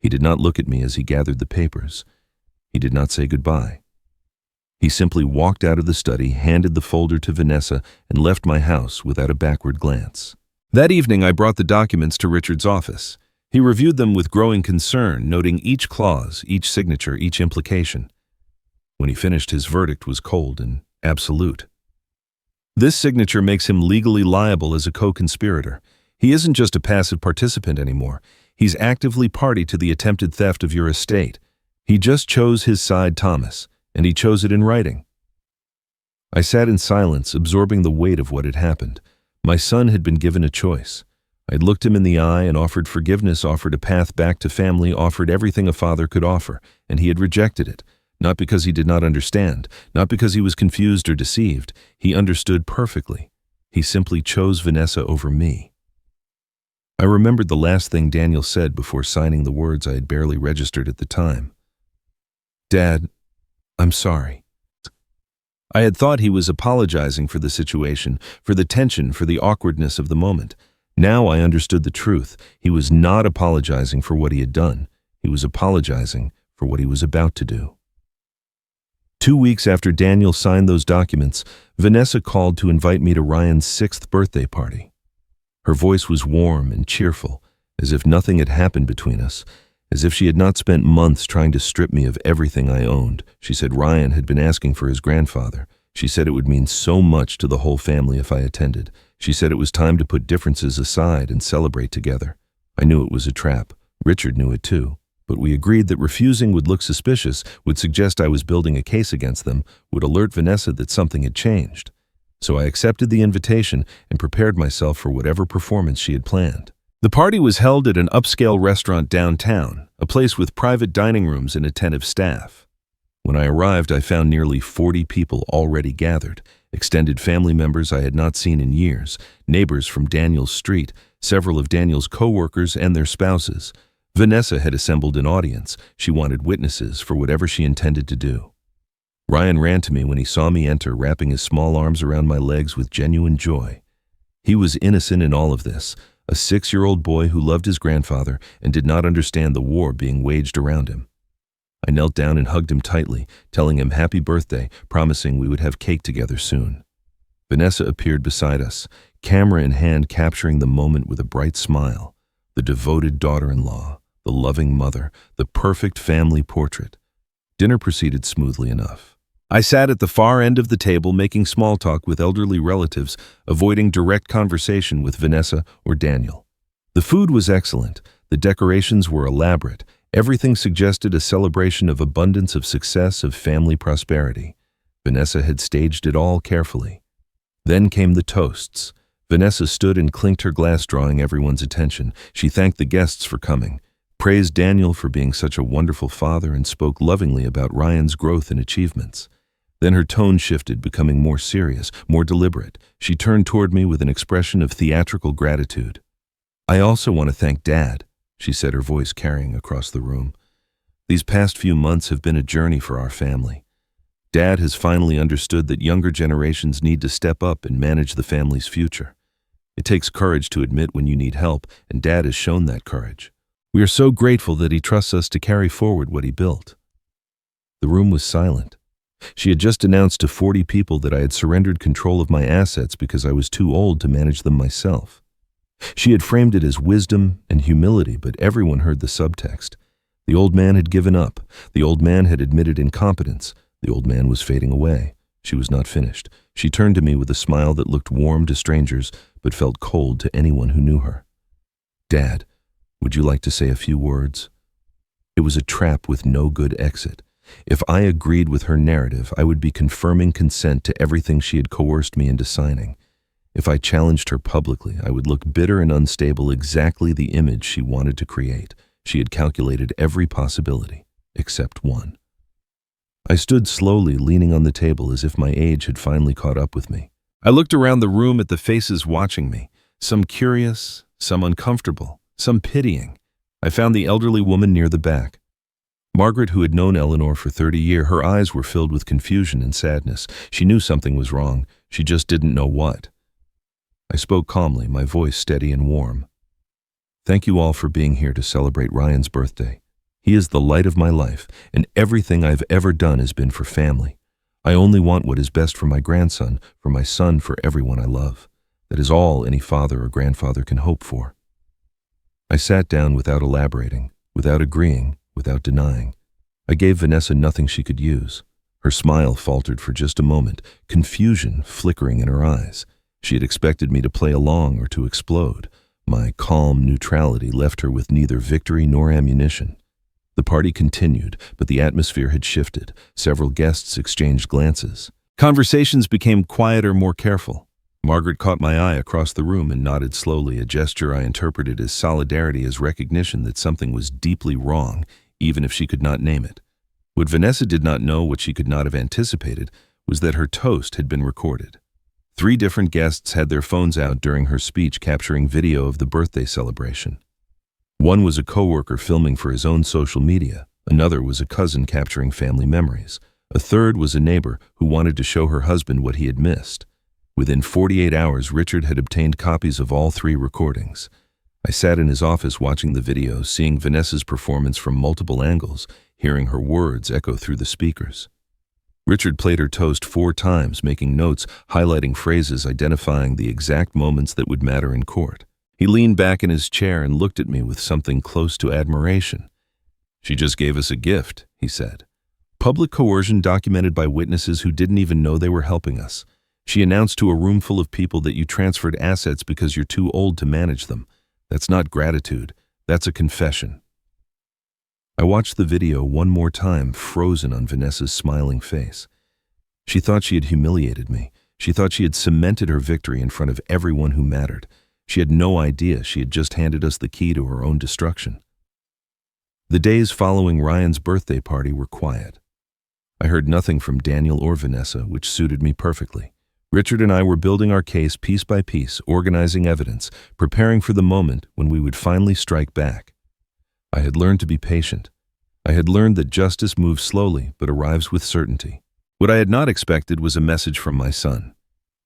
Speaker 1: He did not look at me as he gathered the papers. He did not say goodbye. He simply walked out of the study, handed the folder to Vanessa, and left my house without a backward glance. That evening, I brought the documents to Richard's office. He reviewed them with growing concern, noting each clause, each signature, each implication. When he finished, his verdict was cold and absolute. This signature makes him legally liable as a co-conspirator. He isn't just a passive participant anymore. He's actively party to the attempted theft of your estate. He just chose his side, Thomas, and he chose it in writing. I sat in silence, absorbing the weight of what had happened. My son had been given a choice. I'd looked him in the eye and offered forgiveness, offered a path back to family, offered everything a father could offer, and he had rejected it. Not because he did not understand, not because he was confused or deceived. He understood perfectly. He simply chose Vanessa over me. I remembered the last thing Daniel said before signing the words I had barely registered at the time. Dad, I'm sorry. I had thought he was apologizing for the situation, for the tension, for the awkwardness of the moment. Now I understood the truth. He was not apologizing for what he had done. He was apologizing for what he was about to do. 2 weeks after Daniel signed those documents, Vanessa called to invite me to Ryan's 6th birthday party. Her voice was warm and cheerful, as if nothing had happened between us, as if she had not spent months trying to strip me of everything I owned. She said Ryan had been asking for his grandfather. She said it would mean so much to the whole family if I attended. She said it was time to put differences aside and celebrate together. I knew it was a trap. Richard knew it too. But we agreed that refusing would look suspicious, would suggest I was building a case against them, would alert Vanessa that something had changed. So I accepted the invitation and prepared myself for whatever performance she had planned. The party was held at an upscale restaurant downtown, a place with private dining rooms and attentive staff. When I arrived, I found nearly 40 people already gathered, extended family members I had not seen in years, neighbors from Daniel's street, several of Daniel's co-workers and their spouses. Vanessa had assembled an audience. She wanted witnesses for whatever she intended to do. Ryan ran to me when he saw me enter, wrapping his small arms around my legs with genuine joy. He was innocent in all of this, a 6-year-old boy who loved his grandfather and did not understand the war being waged around him. I knelt down and hugged him tightly, telling him happy birthday, promising we would have cake together soon. Vanessa appeared beside us, camera in hand, capturing the moment with a bright smile. The devoted daughter-in-law, the loving mother, the perfect family portrait. Dinner proceeded smoothly enough. I sat at the far end of the table making small talk with elderly relatives, avoiding direct conversation with Vanessa or Daniel. The food was excellent, the decorations were elaborate, everything suggested a celebration of abundance, of success, of family prosperity. Vanessa had staged it all carefully. Then came the toasts. Vanessa stood and clinked her glass, drawing everyone's attention. She thanked the guests for coming, praised Daniel for being such a wonderful father, and spoke lovingly about Ryan's growth and achievements. Then her tone shifted, becoming more serious, more deliberate. She turned toward me with an expression of theatrical gratitude. "I also want to thank Dad," she said, her voice carrying across the room. "These past few months have been a journey for our family. Dad has finally understood that younger generations need to step up and manage the family's future. It takes courage to admit when you need help, and Dad has shown that courage. We are so grateful that he trusts us to carry forward what he built." The room was silent. She had just announced to 40 people that I had surrendered control of my assets because I was too old to manage them myself. She had framed it as wisdom and humility, but everyone heard the subtext. The old man had given up. The old man had admitted incompetence. The old man was fading away. She was not finished. She turned to me with a smile that looked warm to strangers, but felt cold to anyone who knew her. "Dad, would you like to say a few words?" It was a trap with no good exit. If I agreed with her narrative, I would be confirming consent to everything she had coerced me into signing. If I challenged her publicly, I would look bitter and unstable, exactly the image she wanted to create. She had calculated every possibility, except one. I stood slowly, leaning on the table as if my age had finally caught up with me. I looked around the room at the faces watching me, some curious, some uncomfortable, some pitying. I found the elderly woman near the back. Margaret, who had known Eleanor for 30 years, her eyes were filled with confusion and sadness. She knew something was wrong. She just didn't know what. I spoke calmly, my voice steady and warm. "Thank you all for being here to celebrate Ryan's birthday. He is the light of my life, and everything I've ever done has been for family. I only want what is best for my grandson, for my son, for everyone I love. That is all any father or grandfather can hope for." I sat down without elaborating, without agreeing, without denying. I gave Vanessa nothing she could use. Her smile faltered for just a moment, confusion flickering in her eyes. She had expected me to play along or to explode. My calm neutrality left her with neither victory nor ammunition. The party continued, but the atmosphere had shifted. Several guests exchanged glances. Conversations became quieter, more careful. Margaret caught my eye across the room and nodded slowly, a gesture I interpreted as solidarity, as recognition that something was deeply wrong, even if she could not name it. What Vanessa did not know, what she could not have anticipated, was that her toast had been recorded. 3 different guests had their phones out during her speech, capturing video of the birthday celebration. One was a coworker filming for his own social media. Another was a cousin capturing family memories. A third was a neighbor who wanted to show her husband what he had missed. Within 48 hours, Richard had obtained copies of all 3 recordings. I sat in his office watching the videos, seeing Vanessa's performance from multiple angles, hearing her words echo through the speakers. Richard played her toast 4 times, making notes, highlighting phrases, identifying the exact moments that would matter in court. He leaned back in his chair and looked at me with something close to admiration. "She just gave us a gift," he said. "Public coercion documented by witnesses who didn't even know they were helping us. She announced to a room full of people that you transferred assets because you're too old to manage them. That's not gratitude. That's a confession." I watched the video one more time, frozen on Vanessa's smiling face. She thought she had humiliated me. She thought she had cemented her victory in front of everyone who mattered. She had no idea she had just handed us the key to her own destruction. The days following Ryan's birthday party were quiet. I heard nothing from Daniel or Vanessa, which suited me perfectly. Richard and I were building our case piece by piece, organizing evidence, preparing for the moment when we would finally strike back. I had learned to be patient. I had learned that justice moves slowly but arrives with certainty. What I had not expected was a message from my son.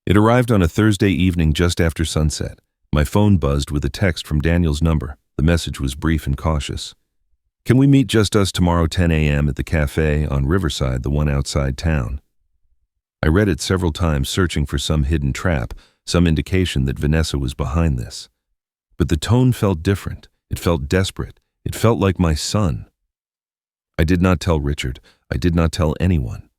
Speaker 1: It arrived on a Thursday evening just after sunset. My phone buzzed with a text from Daniel's number. The message was brief and cautious. "Can we meet just us tomorrow 10 a.m. at the cafe on Riverside, the one outside town?" I read it several times, searching for some hidden trap, some indication that Vanessa was behind this. But the tone felt different. It felt desperate. It felt like my son. I did not tell Richard. I did not tell anyone.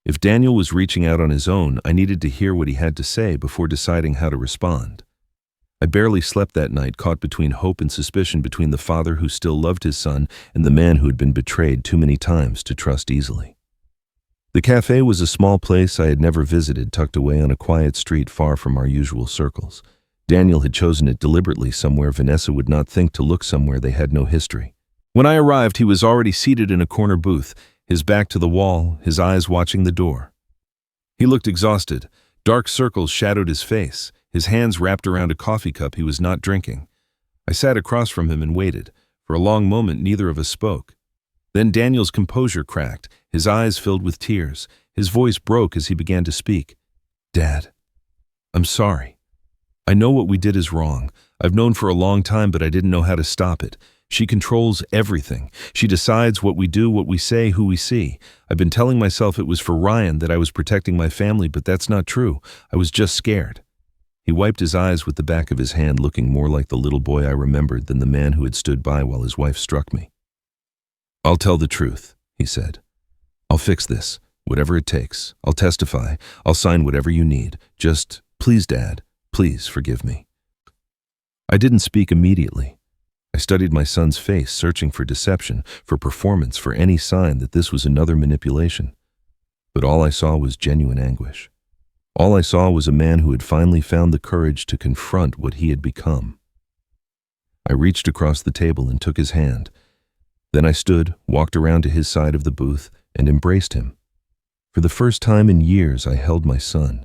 Speaker 1: If Daniel was reaching out on his own, I needed to hear what he had to say before deciding how to respond. I barely slept that night, caught between hope and suspicion, between the father who still loved his son and the man who had been betrayed too many times to trust easily. The cafe was a small place I had never visited, tucked away on a quiet street far from our usual circles. Daniel had chosen it deliberately, somewhere Vanessa would not think to look, somewhere they had no history. When I arrived, he was already seated in a corner booth, his back to the wall, his eyes watching the door. He looked exhausted. Dark circles shadowed his face, his hands wrapped around a coffee cup he was not drinking. I sat across from him and waited. For a long moment, neither of us spoke. Then Daniel's composure cracked, his eyes filled with tears. His voice broke as he began to speak. "Dad, I'm sorry. I know what we did is wrong. I've known for a long time, but I didn't know how to stop it. She controls everything. She decides what we do, what we say, who we see. I've been telling myself it was for Ryan, that I was protecting my family, but that's not true. I was just scared." He wiped his eyes with the back of his hand, looking more like the little boy I remembered than the man who had stood by while his wife struck me. "I'll tell the truth," he said. "I'll fix this, whatever it takes. I'll testify. I'll sign whatever you need. Just, please, Dad, please forgive me." I didn't speak immediately. I studied my son's face, searching for deception, for performance, for any sign that this was another manipulation. But all I saw was genuine anguish. All I saw was a man who had finally found the courage to confront what he had become. I reached across the table and took his hand. Then I stood, walked around to his side of the booth, and embraced him. For the first time in years, I held my son.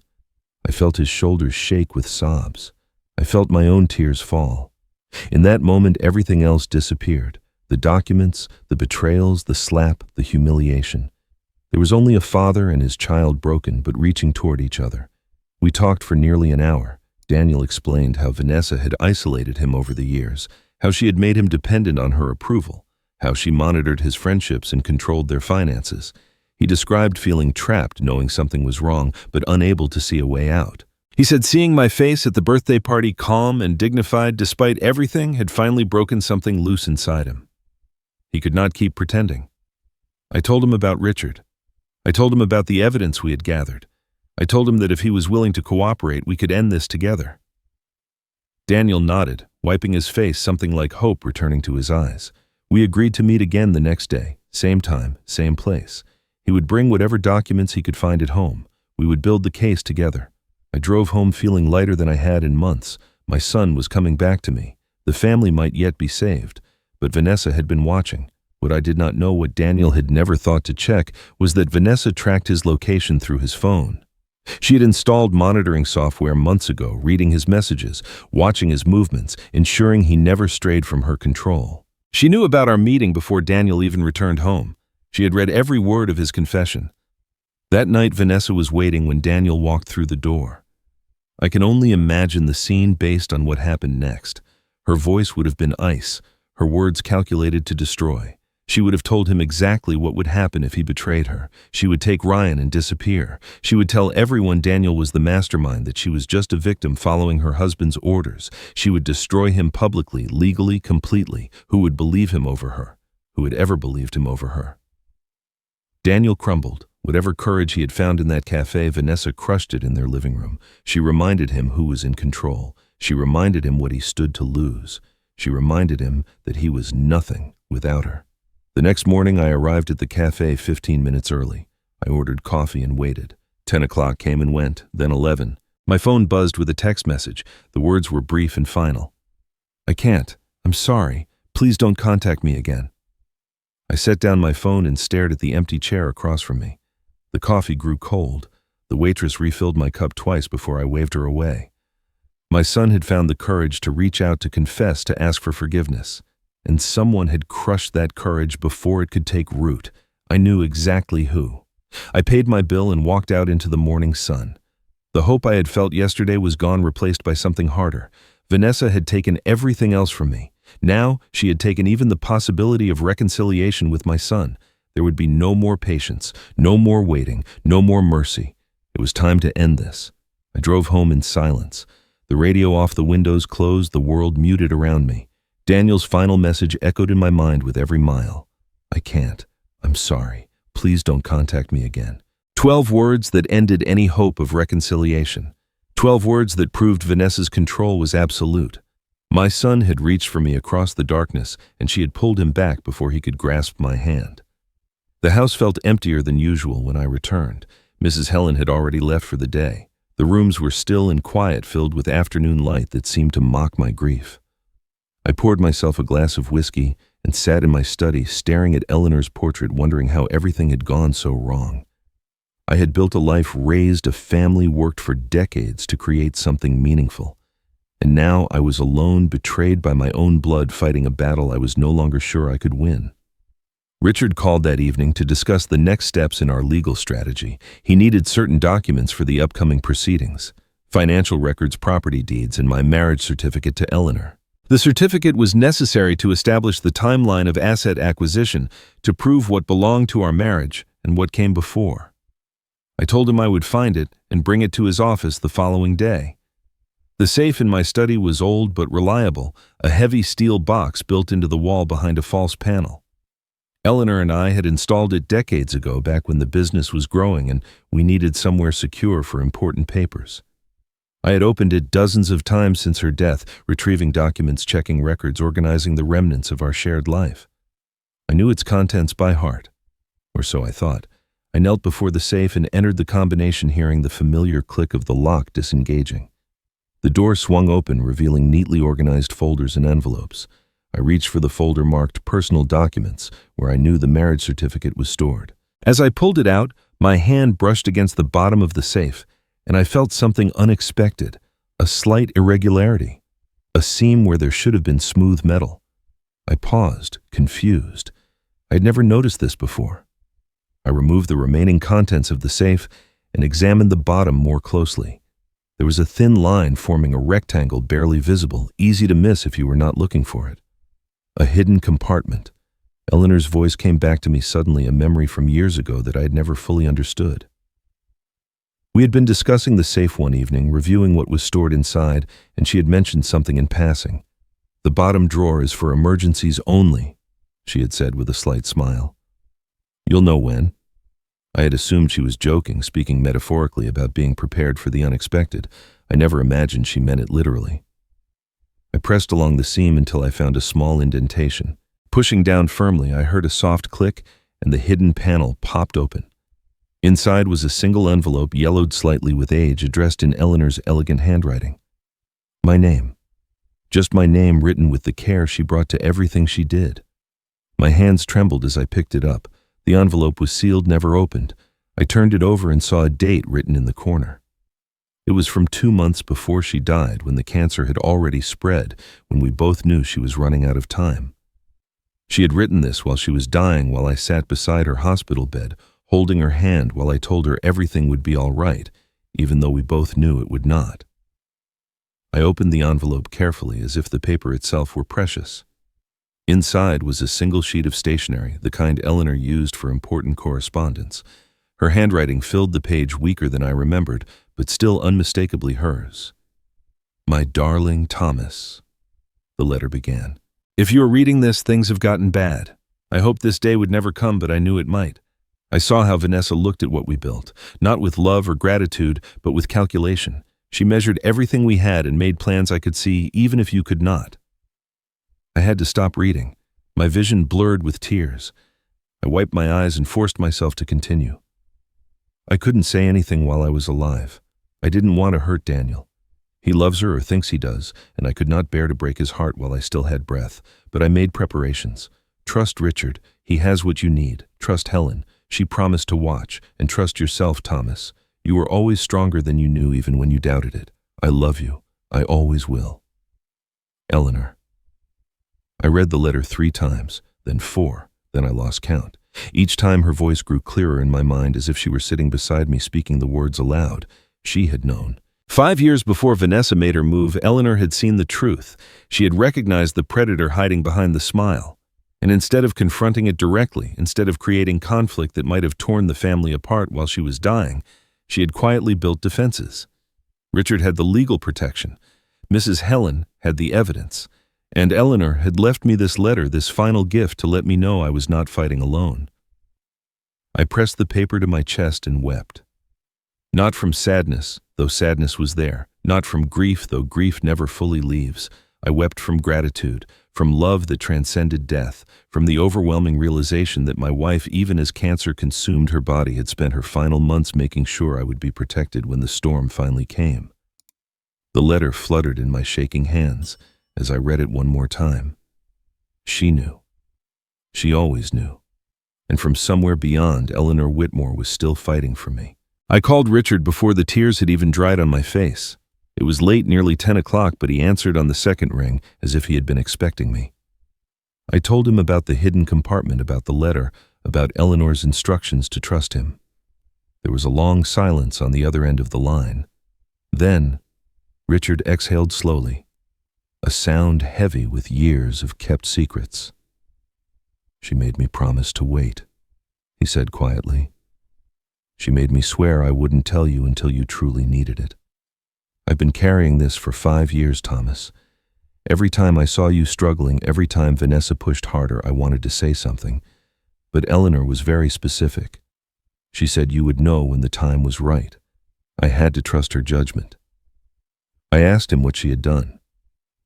Speaker 1: I felt his shoulders shake with sobs. I felt my own tears fall. In that moment, everything else disappeared. The documents, the betrayals, the slap, the humiliation. There was only a father and his child, broken but reaching toward each other. We talked for nearly an hour. Daniel explained how Vanessa had isolated him over the years, how she had made him dependent on her approval, how she monitored his friendships and controlled their finances. He described feeling trapped, knowing something was wrong, but unable to see a way out. He said seeing my face at the birthday party, calm and dignified despite everything, had finally broken something loose inside him. He could not keep pretending. I told him about Richard. I told him about the evidence we had gathered. I told him that if he was willing to cooperate, we could end this together. Daniel nodded, wiping his face, something like hope returning to his eyes. We agreed to meet again the next day, same time, same place. He would bring whatever documents he could find at home. We would build the case together. I drove home feeling lighter than I had in months. My son was coming back to me. The family might yet be saved. But Vanessa had been watching. What I did not know, what Daniel had never thought to check, was that Vanessa tracked his location through his phone. She had installed monitoring software months ago, reading his messages, watching his movements, ensuring he never strayed from her control. She knew about our meeting before Daniel even returned home. She had read every word of his confession. That night, Vanessa was waiting when Daniel walked through the door. I can only imagine the scene based on what happened next. Her voice would have been ice, her words calculated to destroy. She would have told him exactly what would happen if he betrayed her. She would take Ryan and disappear. She would tell everyone Daniel was the mastermind, that she was just a victim following her husband's orders. She would destroy him publicly, legally, completely. Who would believe him over her? Who had ever believed him over her? Daniel crumbled. Whatever courage he had found in that cafe, Vanessa crushed it in their living room. She reminded him who was in control. She reminded him what he stood to lose. She reminded him that he was nothing without her. The next morning, I arrived at the cafe 15 minutes early. I ordered coffee and waited. 10 o'clock came and went, then 11. My phone buzzed with a text message. The words were brief and final. "I can't. I'm sorry. Please don't contact me again." I set down my phone and stared at the empty chair across from me. The coffee grew cold. The waitress refilled my cup twice before I waved her away. My son had found the courage to reach out, to confess, to ask for forgiveness. And someone had crushed that courage before it could take root. I knew exactly who. I paid my bill and walked out into the morning sun. The hope I had felt yesterday was gone, replaced by something harder. Vanessa had taken everything else from me. Now she had taken even the possibility of reconciliation with my son. There would be no more patience, no more waiting, no more mercy. It was time to end this. I drove home in silence. The radio off, the windows closed, the world muted around me. Daniel's final message echoed in my mind with every mile. I can't. I'm sorry. Please don't contact me again. 12 words that ended any hope of reconciliation. 12 words that proved Vanessa's control was absolute. My son had reached for me across the darkness, and she had pulled him back before he could grasp my hand. The house felt emptier than usual when I returned. Mrs. Helen had already left for the day. The rooms were still and quiet, filled with afternoon light that seemed to mock my grief. I poured myself a glass of whiskey and sat in my study, staring at Eleanor's portrait, wondering how everything had gone so wrong. I had built a life, raised a family, worked for decades to create something meaningful. And now I was alone, betrayed by my own blood, fighting a battle I was no longer sure I could win. Richard called that evening to discuss the next steps in our legal strategy. He needed certain documents for the upcoming proceedings: financial records, property deeds, and my marriage certificate to Eleanor. The certificate was necessary to establish the timeline of asset acquisition, to prove what belonged to our marriage and what came before. I told him I would find it and bring it to his office the following day. The safe in my study was old but reliable, a heavy steel box built into the wall behind a false panel. Eleanor and I had installed it decades ago, back when the business was growing and we needed somewhere secure for important papers. I had opened it dozens of times since her death, retrieving documents, checking records, organizing the remnants of our shared life. I knew its contents by heart, or so I thought. I knelt before the safe and entered the combination, hearing the familiar click of the lock disengaging. The door swung open, revealing neatly organized folders and envelopes. I reached for the folder marked Personal Documents, where I knew the marriage certificate was stored. As I pulled it out, my hand brushed against the bottom of the safe, and I felt something unexpected, a slight irregularity, a seam where there should have been smooth metal. I paused, confused. I had never noticed this before. I removed the remaining contents of the safe and examined the bottom more closely. There was a thin line forming a rectangle, barely visible, easy to miss if you were not looking for it. A hidden compartment. Eleanor's voice came back to me suddenly, a memory from years ago that I had never fully understood. We had been discussing the safe one evening, reviewing what was stored inside, and she had mentioned something in passing. "The bottom drawer is for emergencies only," she had said with a slight smile. "You'll know when." I had assumed she was joking, speaking metaphorically about being prepared for the unexpected. I never imagined she meant it literally. I pressed along the seam until I found a small indentation. Pushing down firmly, I heard a soft click, and the hidden panel popped open. Inside was a single envelope, yellowed slightly with age, addressed in Eleanor's elegant handwriting. My name. Just my name, written with the care she brought to everything she did. My hands trembled as I picked it up. The envelope was sealed, never opened. I turned it over and saw a date written in the corner. It was from 2 months before she died, when the cancer had already spread, when we both knew she was running out of time. She had written this while she was dying, while I sat beside her hospital bed, holding her hand while I told her everything would be all right, even though we both knew it would not. I opened the envelope carefully, as if the paper itself were precious. Inside was a single sheet of stationery, the kind Eleanor used for important correspondence. Her handwriting filled the page, weaker than I remembered, but still unmistakably hers. "My darling Thomas," the letter began. "If you are reading this, things have gotten bad. I hoped this day would never come, but I knew it might. I saw how Vanessa looked at what we built, not with love or gratitude, but with calculation. She measured everything we had and made plans I could see, even if you could not." I had to stop reading. My vision blurred with tears. I wiped my eyes and forced myself to continue. I couldn't say anything while I was alive. I didn't want to hurt Daniel. He loves her, or thinks he does, and I could not bear to break his heart while I still had breath. But I made preparations. Trust Richard. He has what you need. Trust Helen. She promised to watch. And trust yourself, Thomas. You were always stronger than you knew, even when you doubted it. I love you. I always will. Eleanor. I read the letter 3 times, then 4, then I lost count. Each time her voice grew clearer in my mind, as if she were sitting beside me, speaking the words aloud. She had known. 5 years before Vanessa made her move, Eleanor had seen the truth. She had recognized the predator hiding behind the smile. And instead of confronting it directly, instead of creating conflict that might have torn the family apart while she was dying, she had quietly built defenses. Richard had the legal protection. Mrs. Helen had the evidence. And Eleanor had left me this letter, this final gift, to let me know I was not fighting alone. I pressed the paper to my chest and wept. Not from sadness, though sadness was there. Not from grief, though grief never fully leaves. I wept from gratitude, from love that transcended death, from the overwhelming realization that my wife, even as cancer consumed her body, had spent her final months making sure I would be protected when the storm finally came. The letter fluttered in my shaking hands as I read it one more time. She knew. She always knew. And from somewhere beyond, Eleanor Whitmore was still fighting for me. I called Richard before the tears had even dried on my face. It was late, nearly 10 o'clock, but he answered on the second ring as if he had been expecting me. I told him about the hidden compartment, about the letter, about Eleanor's instructions to trust him. There was a long silence on the other end of the line. Then, Richard exhaled slowly, a sound heavy with years of kept secrets. "She made me promise to wait," he said quietly. "She made me swear I wouldn't tell you until you truly needed it. I've been carrying this for 5 years, Thomas. Every time I saw you struggling, every time Vanessa pushed harder, I wanted to say something. But Eleanor was very specific. She said you would know when the time was right. I had to trust her judgment." I asked him what she had done.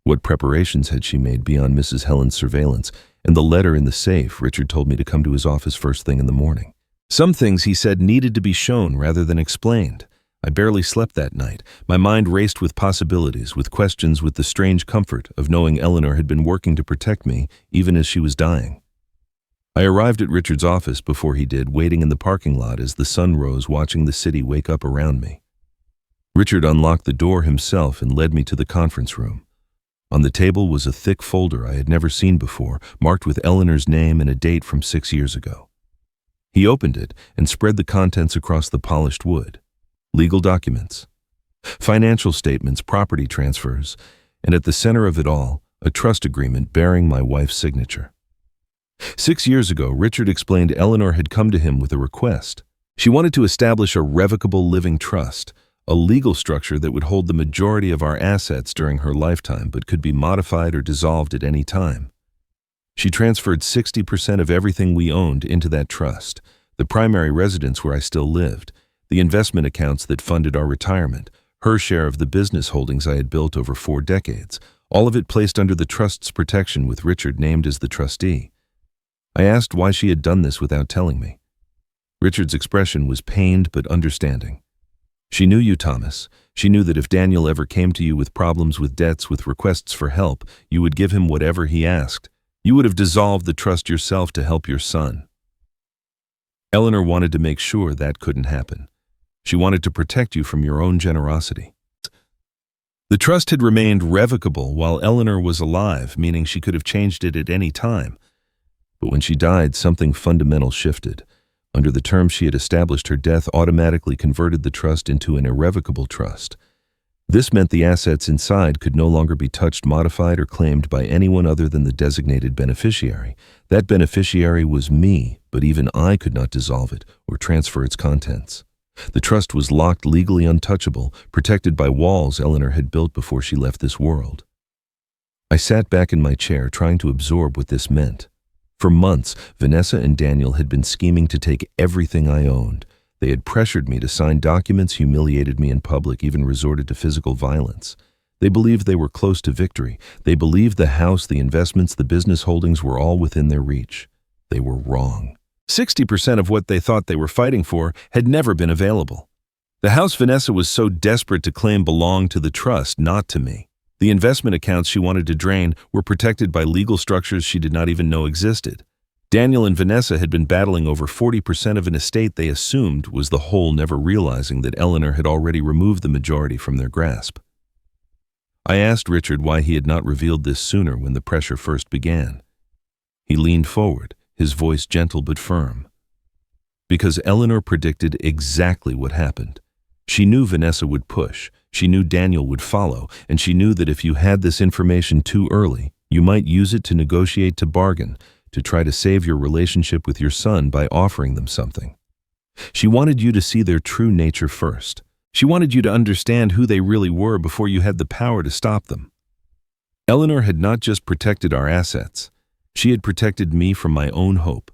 Speaker 1: What preparations had she made beyond Mrs. Helen's surveillance? And the letter in the safe. Richard told me to come to his office first thing in the morning. Some things, he said, needed to be shown rather than explained. I barely slept that night. My mind raced with possibilities, with questions, with the strange comfort of knowing Eleanor had been working to protect me, even as she was dying. I arrived at Richard's office before he did, waiting in the parking lot as the sun rose, watching the city wake up around me. Richard unlocked the door himself and led me to the conference room. On the table was a thick folder I had never seen before, marked with Eleanor's name and a date from 6 years ago. He opened it and spread the contents across the polished wood. Legal documents, financial statements, property transfers, and at the center of it all, a trust agreement bearing my wife's signature. 6 years ago, Richard explained Eleanor had come to him with a request. She wanted to establish a revocable living trust, a legal structure that would hold the majority of our assets during her lifetime but could be modified or dissolved at any time. She transferred 60% of everything we owned into that trust, the primary residence where I still lived, the investment accounts that funded our retirement, her share of the business holdings I had built over 4 decades, all of it placed under the trust's protection with Richard named as the trustee. I asked why she had done this without telling me. Richard's expression was pained but understanding. "She knew you, Thomas. She knew that if Daniel ever came to you with problems, with debts, with requests for help, you would give him whatever he asked. You would have dissolved the trust yourself to help your son." Eleanor wanted to make sure that couldn't happen. She wanted to protect you from your own generosity. The trust had remained revocable while Eleanor was alive, meaning she could have changed it at any time. But when she died, something fundamental shifted. Under the terms she had established, her death automatically converted the trust into an irrevocable trust. This meant the assets inside could no longer be touched, modified, or claimed by anyone other than the designated beneficiary. That beneficiary was me, but even I could not dissolve it or transfer its contents. The trust was locked, legally untouchable, protected by walls Eleanor had built before she left this world. I sat back in my chair, trying to absorb what this meant. For months, Vanessa and Daniel had been scheming to take everything I owned. They had pressured me to sign documents, humiliated me in public, even resorted to physical violence. They believed they were close to victory. They believed the house, the investments, the business holdings were all within their reach. They were wrong. 60% of what they thought they were fighting for had never been available. The house Vanessa was so desperate to claim belonged to the trust, not to me. The investment accounts she wanted to drain were protected by legal structures she did not even know existed. Daniel and Vanessa had been battling over 40% of an estate they assumed was the whole, never realizing that Eleanor had already removed the majority from their grasp. I asked Richard why he had not revealed this sooner when the pressure first began. He leaned forward, his voice gentle but firm. Because Eleanor predicted exactly what happened. She knew Vanessa would push. She knew Daniel would follow, and she knew that if you had this information too early, you might use it to negotiate, to bargain, to try to save your relationship with your son by offering them something. She wanted you to see their true nature first. She wanted you to understand who they really were before you had the power to stop them. Eleanor had not just protected our assets. She had protected me from my own hope,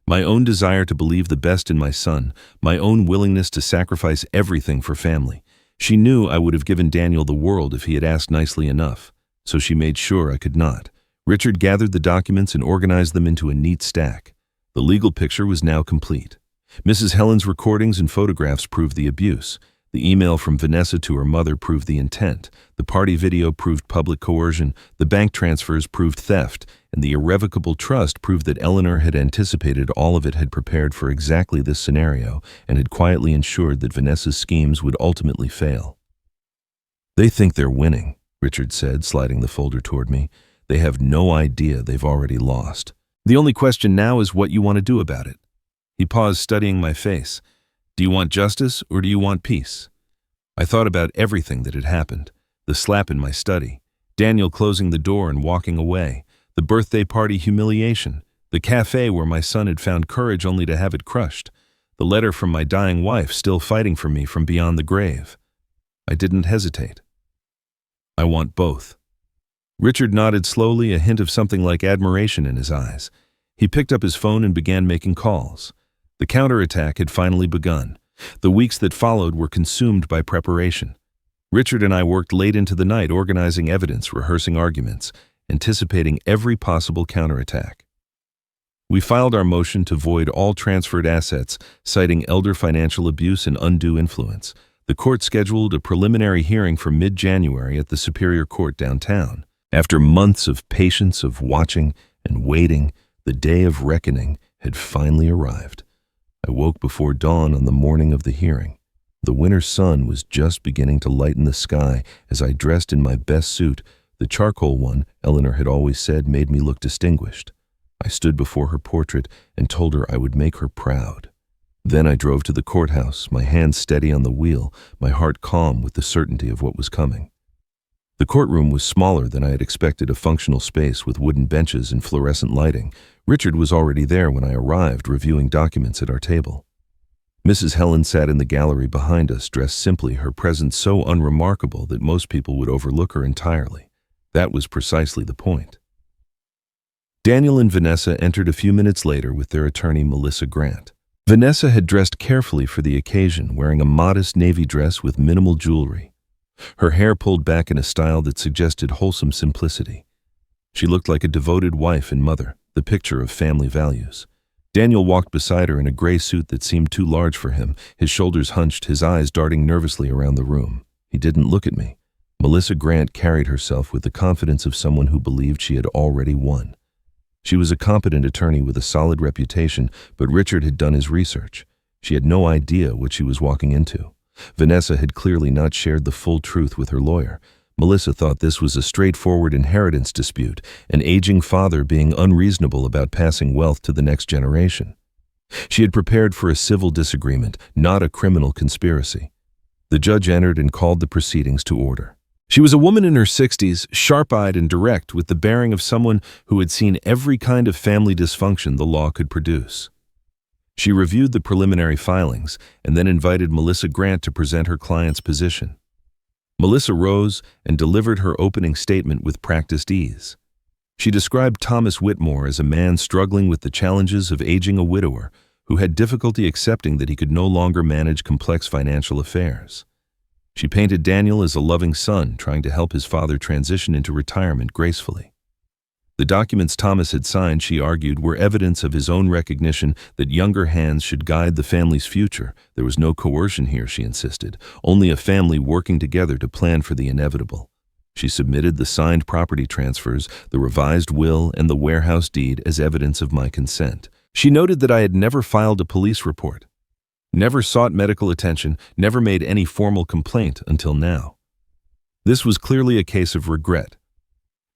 Speaker 1: my own desire to believe the best in my son, my own willingness to sacrifice everything for family. She knew I would have given Daniel the world if he had asked nicely enough, so she made sure I could not. Richard gathered the documents and organized them into a neat stack. The legal picture was now complete. Mrs. Helen's recordings and photographs proved the abuse. The email from Vanessa to her mother proved the intent. The party video proved public coercion. The bank transfers proved theft. And the irrevocable trust proved that Eleanor had anticipated all of it, had prepared for exactly this scenario, and had quietly ensured that Vanessa's schemes would ultimately fail. "They think they're winning," Richard said, sliding the folder toward me. "They have no idea they've already lost. The only question now is what you want to do about it." He paused, studying my face. "Do you want justice or do you want peace?" I thought about everything that had happened. The slap in my study, Daniel closing the door and walking away, the birthday party humiliation, the cafe where my son had found courage only to have it crushed, the letter from my dying wife still fighting for me from beyond the grave. I didn't hesitate. "I want both." Richard nodded slowly, a hint of something like admiration in his eyes. He picked up his phone and began making calls. The counterattack had finally begun. The weeks that followed were consumed by preparation. Richard and I worked late into the night, organizing evidence, rehearsing arguments, anticipating every possible counterattack. We filed our motion to void all transferred assets, citing elder financial abuse and undue influence. The court scheduled a preliminary hearing for mid-January at the Superior Court downtown. After months of patience, of watching and waiting, the day of reckoning had finally arrived. I woke before dawn on the morning of the hearing. The winter sun was just beginning to lighten the sky as I dressed in my best suit, the charcoal one Eleanor had always said made me look distinguished. I stood before her portrait and told her I would make her proud. Then I drove to the courthouse, my hands steady on the wheel, my heart calm with the certainty of what was coming. The courtroom was smaller than I had expected, a functional space with wooden benches and fluorescent lighting. Richard was already there when I arrived, reviewing documents at our table. Mrs. Helen sat in the gallery behind us, dressed simply, her presence so unremarkable that most people would overlook her entirely. That was precisely the point. Daniel and Vanessa entered a few minutes later with their attorney, Melissa Grant. Vanessa had dressed carefully for the occasion, wearing a modest navy dress with minimal jewelry. Her hair pulled back in a style that suggested wholesome simplicity. She looked like a devoted wife and mother, the picture of family values. Daniel walked beside her in a gray suit that seemed too large for him, his shoulders hunched, his eyes darting nervously around the room. He didn't look at me. Melissa Grant carried herself with the confidence of someone who believed she had already won. She was a competent attorney with a solid reputation, but Richard had done his research. She had no idea what she was walking into. Vanessa had clearly not shared the full truth with her lawyer. Melissa thought this was a straightforward inheritance dispute, an aging father being unreasonable about passing wealth to the next generation. She had prepared for a civil disagreement, not a criminal conspiracy. The judge entered and called the proceedings to order. She was a woman in her 60s, sharp-eyed and direct, with the bearing of someone who had seen every kind of family dysfunction the law could produce. She reviewed the preliminary filings and then invited Melissa Grant to present her client's position. Melissa rose and delivered her opening statement with practiced ease. She described Thomas Whitmore as a man struggling with the challenges of aging a widower who had difficulty accepting that he could no longer manage complex financial affairs. She painted Daniel as a loving son trying to help his father transition into retirement gracefully. The documents Thomas had signed, she argued, were evidence of his own recognition that younger hands should guide the family's future. There was no coercion here, she insisted, only a family working together to plan for the inevitable. She submitted the signed property transfers, the revised will, and the warehouse deed as evidence of my consent. She noted that I had never filed a police report, never sought medical attention, never made any formal complaint until now. This was clearly a case of regret.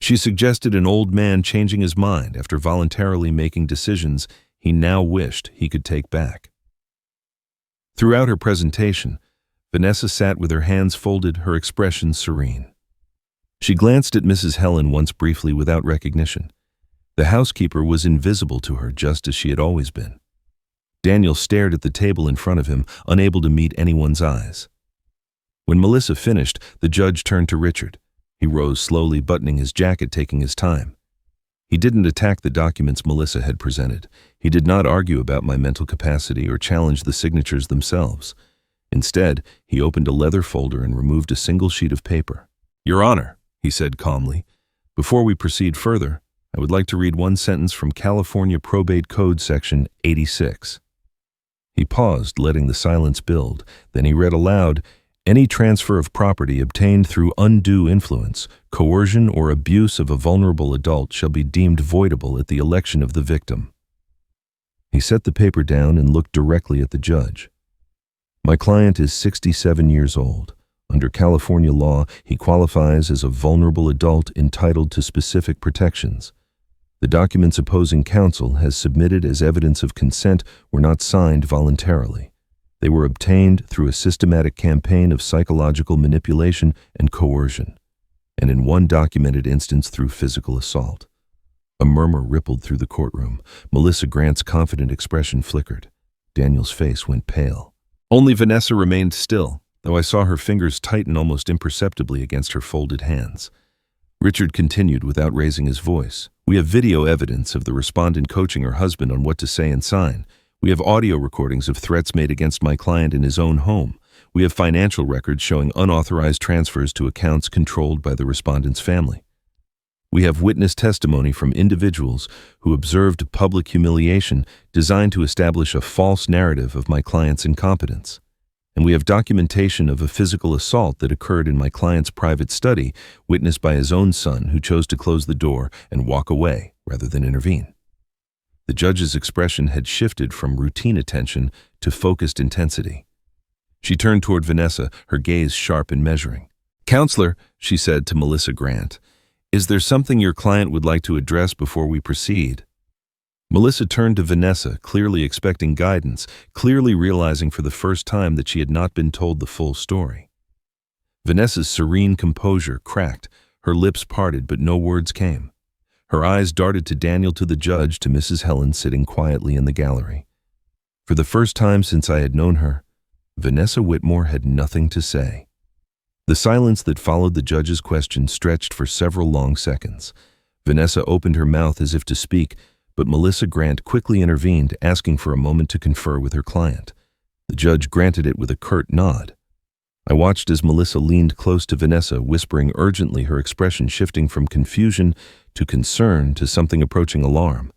Speaker 1: She suggested an old man changing his mind after voluntarily making decisions he now wished he could take back. Throughout her presentation, Vanessa sat with her hands folded, her expression serene. She glanced at Mrs. Helen once briefly without recognition. The housekeeper was invisible to her, just as she had always been. Daniel stared at the table in front of him, unable to meet anyone's eyes. When Melissa finished, the judge turned to Richard. He rose slowly, buttoning his jacket, taking his time. He didn't attack the documents Melissa had presented. He did not argue about my mental capacity or challenge the signatures themselves. Instead, he opened a leather folder and removed a single sheet of paper. "Your Honor," he said calmly, "before we proceed further, I would like to read one sentence from California Probate Code Section 86. He paused, letting the silence build. Then he read aloud, "Any transfer of property obtained through undue influence, coercion, or abuse of a vulnerable adult shall be deemed voidable at the election of the victim." He set the paper down and looked directly at the judge. "My client is 67 years old. Under California law, he qualifies as a vulnerable adult entitled to specific protections. The documents opposing counsel has submitted as evidence of consent were not signed voluntarily. They were obtained through a systematic campaign of psychological manipulation and coercion, and in one documented instance through physical assault." A murmur rippled through the courtroom. Melissa Grant's confident expression flickered. Daniel's face went pale. Only Vanessa remained still, though I saw her fingers tighten almost imperceptibly against her folded hands. Richard continued without raising his voice. "We have video evidence of the respondent coaching her husband on what to say and sign. We have audio recordings of threats made against my client in his own home. We have financial records showing unauthorized transfers to accounts controlled by the respondent's family. We have witness testimony from individuals who observed public humiliation designed to establish a false narrative of my client's incompetence. And we have documentation of a physical assault that occurred in my client's private study, witnessed by his own son, who chose to close the door and walk away rather than intervene." The judge's expression had shifted from routine attention to focused intensity. She turned toward Vanessa, her gaze sharp and measuring. "Counselor," she said to Melissa Grant, "is there something your client would like to address before we proceed?" Melissa turned to Vanessa, clearly expecting guidance, clearly realizing for the first time that she had not been told the full story. Vanessa's serene composure cracked, her lips parted, but no words came. Her eyes darted to Daniel, to the judge, to Mrs. Helen sitting quietly in the gallery. For the first time since I had known her, Vanessa Whitmore had nothing to say. The silence that followed the judge's question stretched for several long seconds. Vanessa opened her mouth as if to speak, but Melissa Grant quickly intervened, asking for a moment to confer with her client. The judge granted it with a curt nod. I watched as Melissa leaned close to Vanessa, whispering urgently, her expression shifting from confusion to concern to something approaching alarm.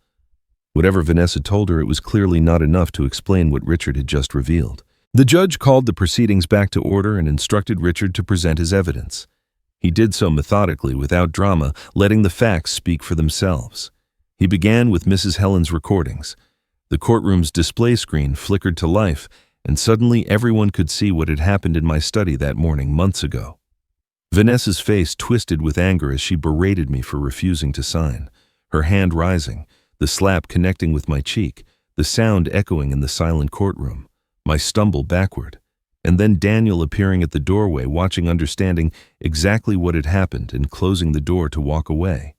Speaker 1: Whatever Vanessa told her, it was clearly not enough to explain what Richard had just revealed. The judge called the proceedings back to order and instructed Richard to present his evidence. He did so methodically, without drama, letting the facts speak for themselves. He began with Mrs. Helen's recordings. The courtroom's display screen flickered to life, and suddenly everyone could see what had happened in my study that morning months ago. Vanessa's face twisted with anger as she berated me for refusing to sign, her hand rising, the slap connecting with my cheek, the sound echoing in the silent courtroom, my stumble backward, and then Daniel appearing at the doorway, watching, understanding exactly what had happened, and closing the door to walk away.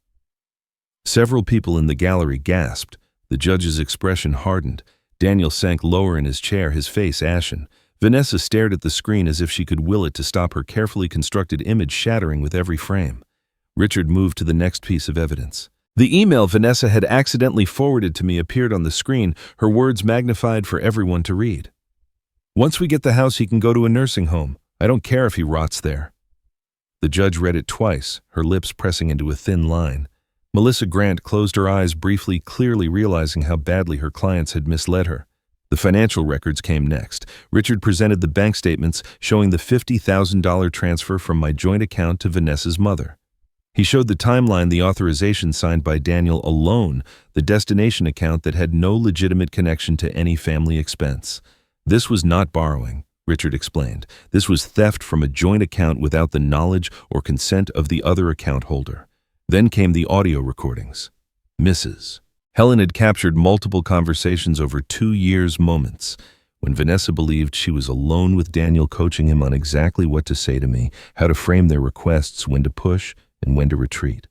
Speaker 1: Several people in the gallery gasped. The judge's expression hardened. Daniel sank lower in his chair, his face ashen. Vanessa stared at the screen as if she could will it to stop, her carefully constructed image shattering with every frame. Richard moved to the next piece of evidence. The email Vanessa had accidentally forwarded to me appeared on the screen, her words magnified for everyone to read. "Once we get the house, he can go to a nursing home. I don't care if he rots there." The judge read it twice, her lips pressing into a thin line. Melissa Grant closed her eyes briefly, clearly realizing how badly her clients had misled her. The financial records came next. Richard presented the bank statements showing the $50,000 transfer from my joint account to Vanessa's mother. He showed the timeline, the authorization signed by Daniel alone, the destination account that had no legitimate connection to any family expense. "This was not borrowing," Richard explained. "This was theft from a joint account without the knowledge or consent of the other account holder." Then came the audio recordings. Mrs. Helen had captured multiple conversations over 2 years, moments. when Vanessa believed she was alone with Daniel, coaching him on exactly what to say to me, how to frame their requests, when to push and when to retreat.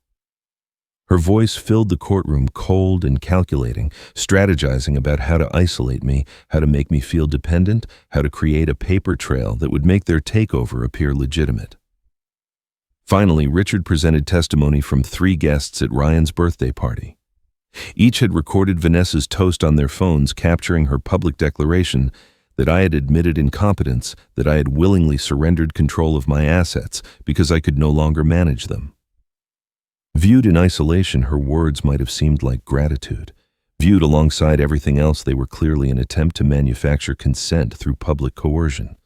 Speaker 1: Her voice filled the courtroom, cold and calculating, strategizing about how to isolate me, how to make me feel dependent, how to create a paper trail that would make their takeover appear legitimate. Finally, Richard presented testimony from 3 guests at Ryan's birthday party. Each had recorded Vanessa's toast on their phones, capturing her public declaration that I had admitted incompetence, that I had willingly surrendered control of my assets because I could no longer manage them. Viewed in isolation, her words might have seemed like gratitude. Viewed alongside everything else, they were clearly an attempt to manufacture consent through public coercion.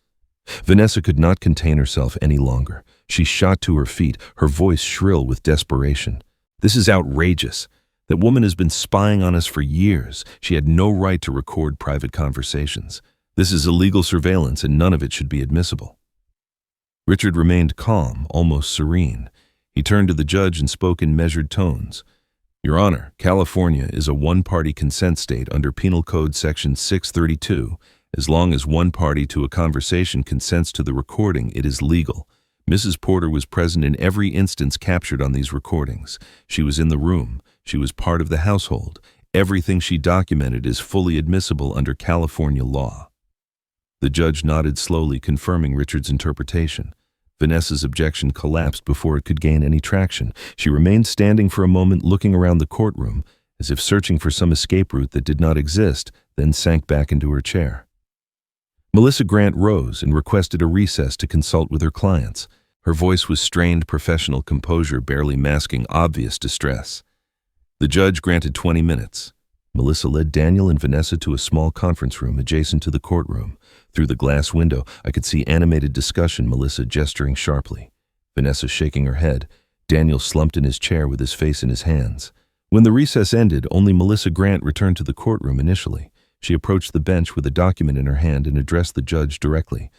Speaker 1: Vanessa could not contain herself any longer. She shot to her feet, her voice shrill with desperation. "This is outrageous. That woman has been spying on us for years. She had no right to record private conversations. This is illegal surveillance, and none of it should be admissible." Richard remained calm, almost serene. He turned to the judge and spoke in measured tones. "Your Honor, California is a one-party consent state under Penal Code Section 632. As long as one party to a conversation consents to the recording, it is legal. Mrs. Porter was present in every instance captured on these recordings. She was in the room. She was part of the household. Everything she documented is fully admissible under California law." The judge nodded slowly, confirming Richard's interpretation. Vanessa's objection collapsed before it could gain any traction. She remained standing for a moment, looking around the courtroom, as if searching for some escape route that did not exist, then sank back into her chair. Melissa Grant rose and requested a recess to consult with her clients. Her voice was strained, professional composure barely masking obvious distress. The judge granted 20 minutes. Melissa led Daniel and Vanessa to a small conference room adjacent to the courtroom. Through the glass window, I could see animated discussion, Melissa gesturing sharply, Vanessa shaking her head. Daniel slumped in his chair with his face in his hands. When the recess ended, only Melissa Grant returned to the courtroom initially. She approached the bench with a document in her hand and addressed the judge directly.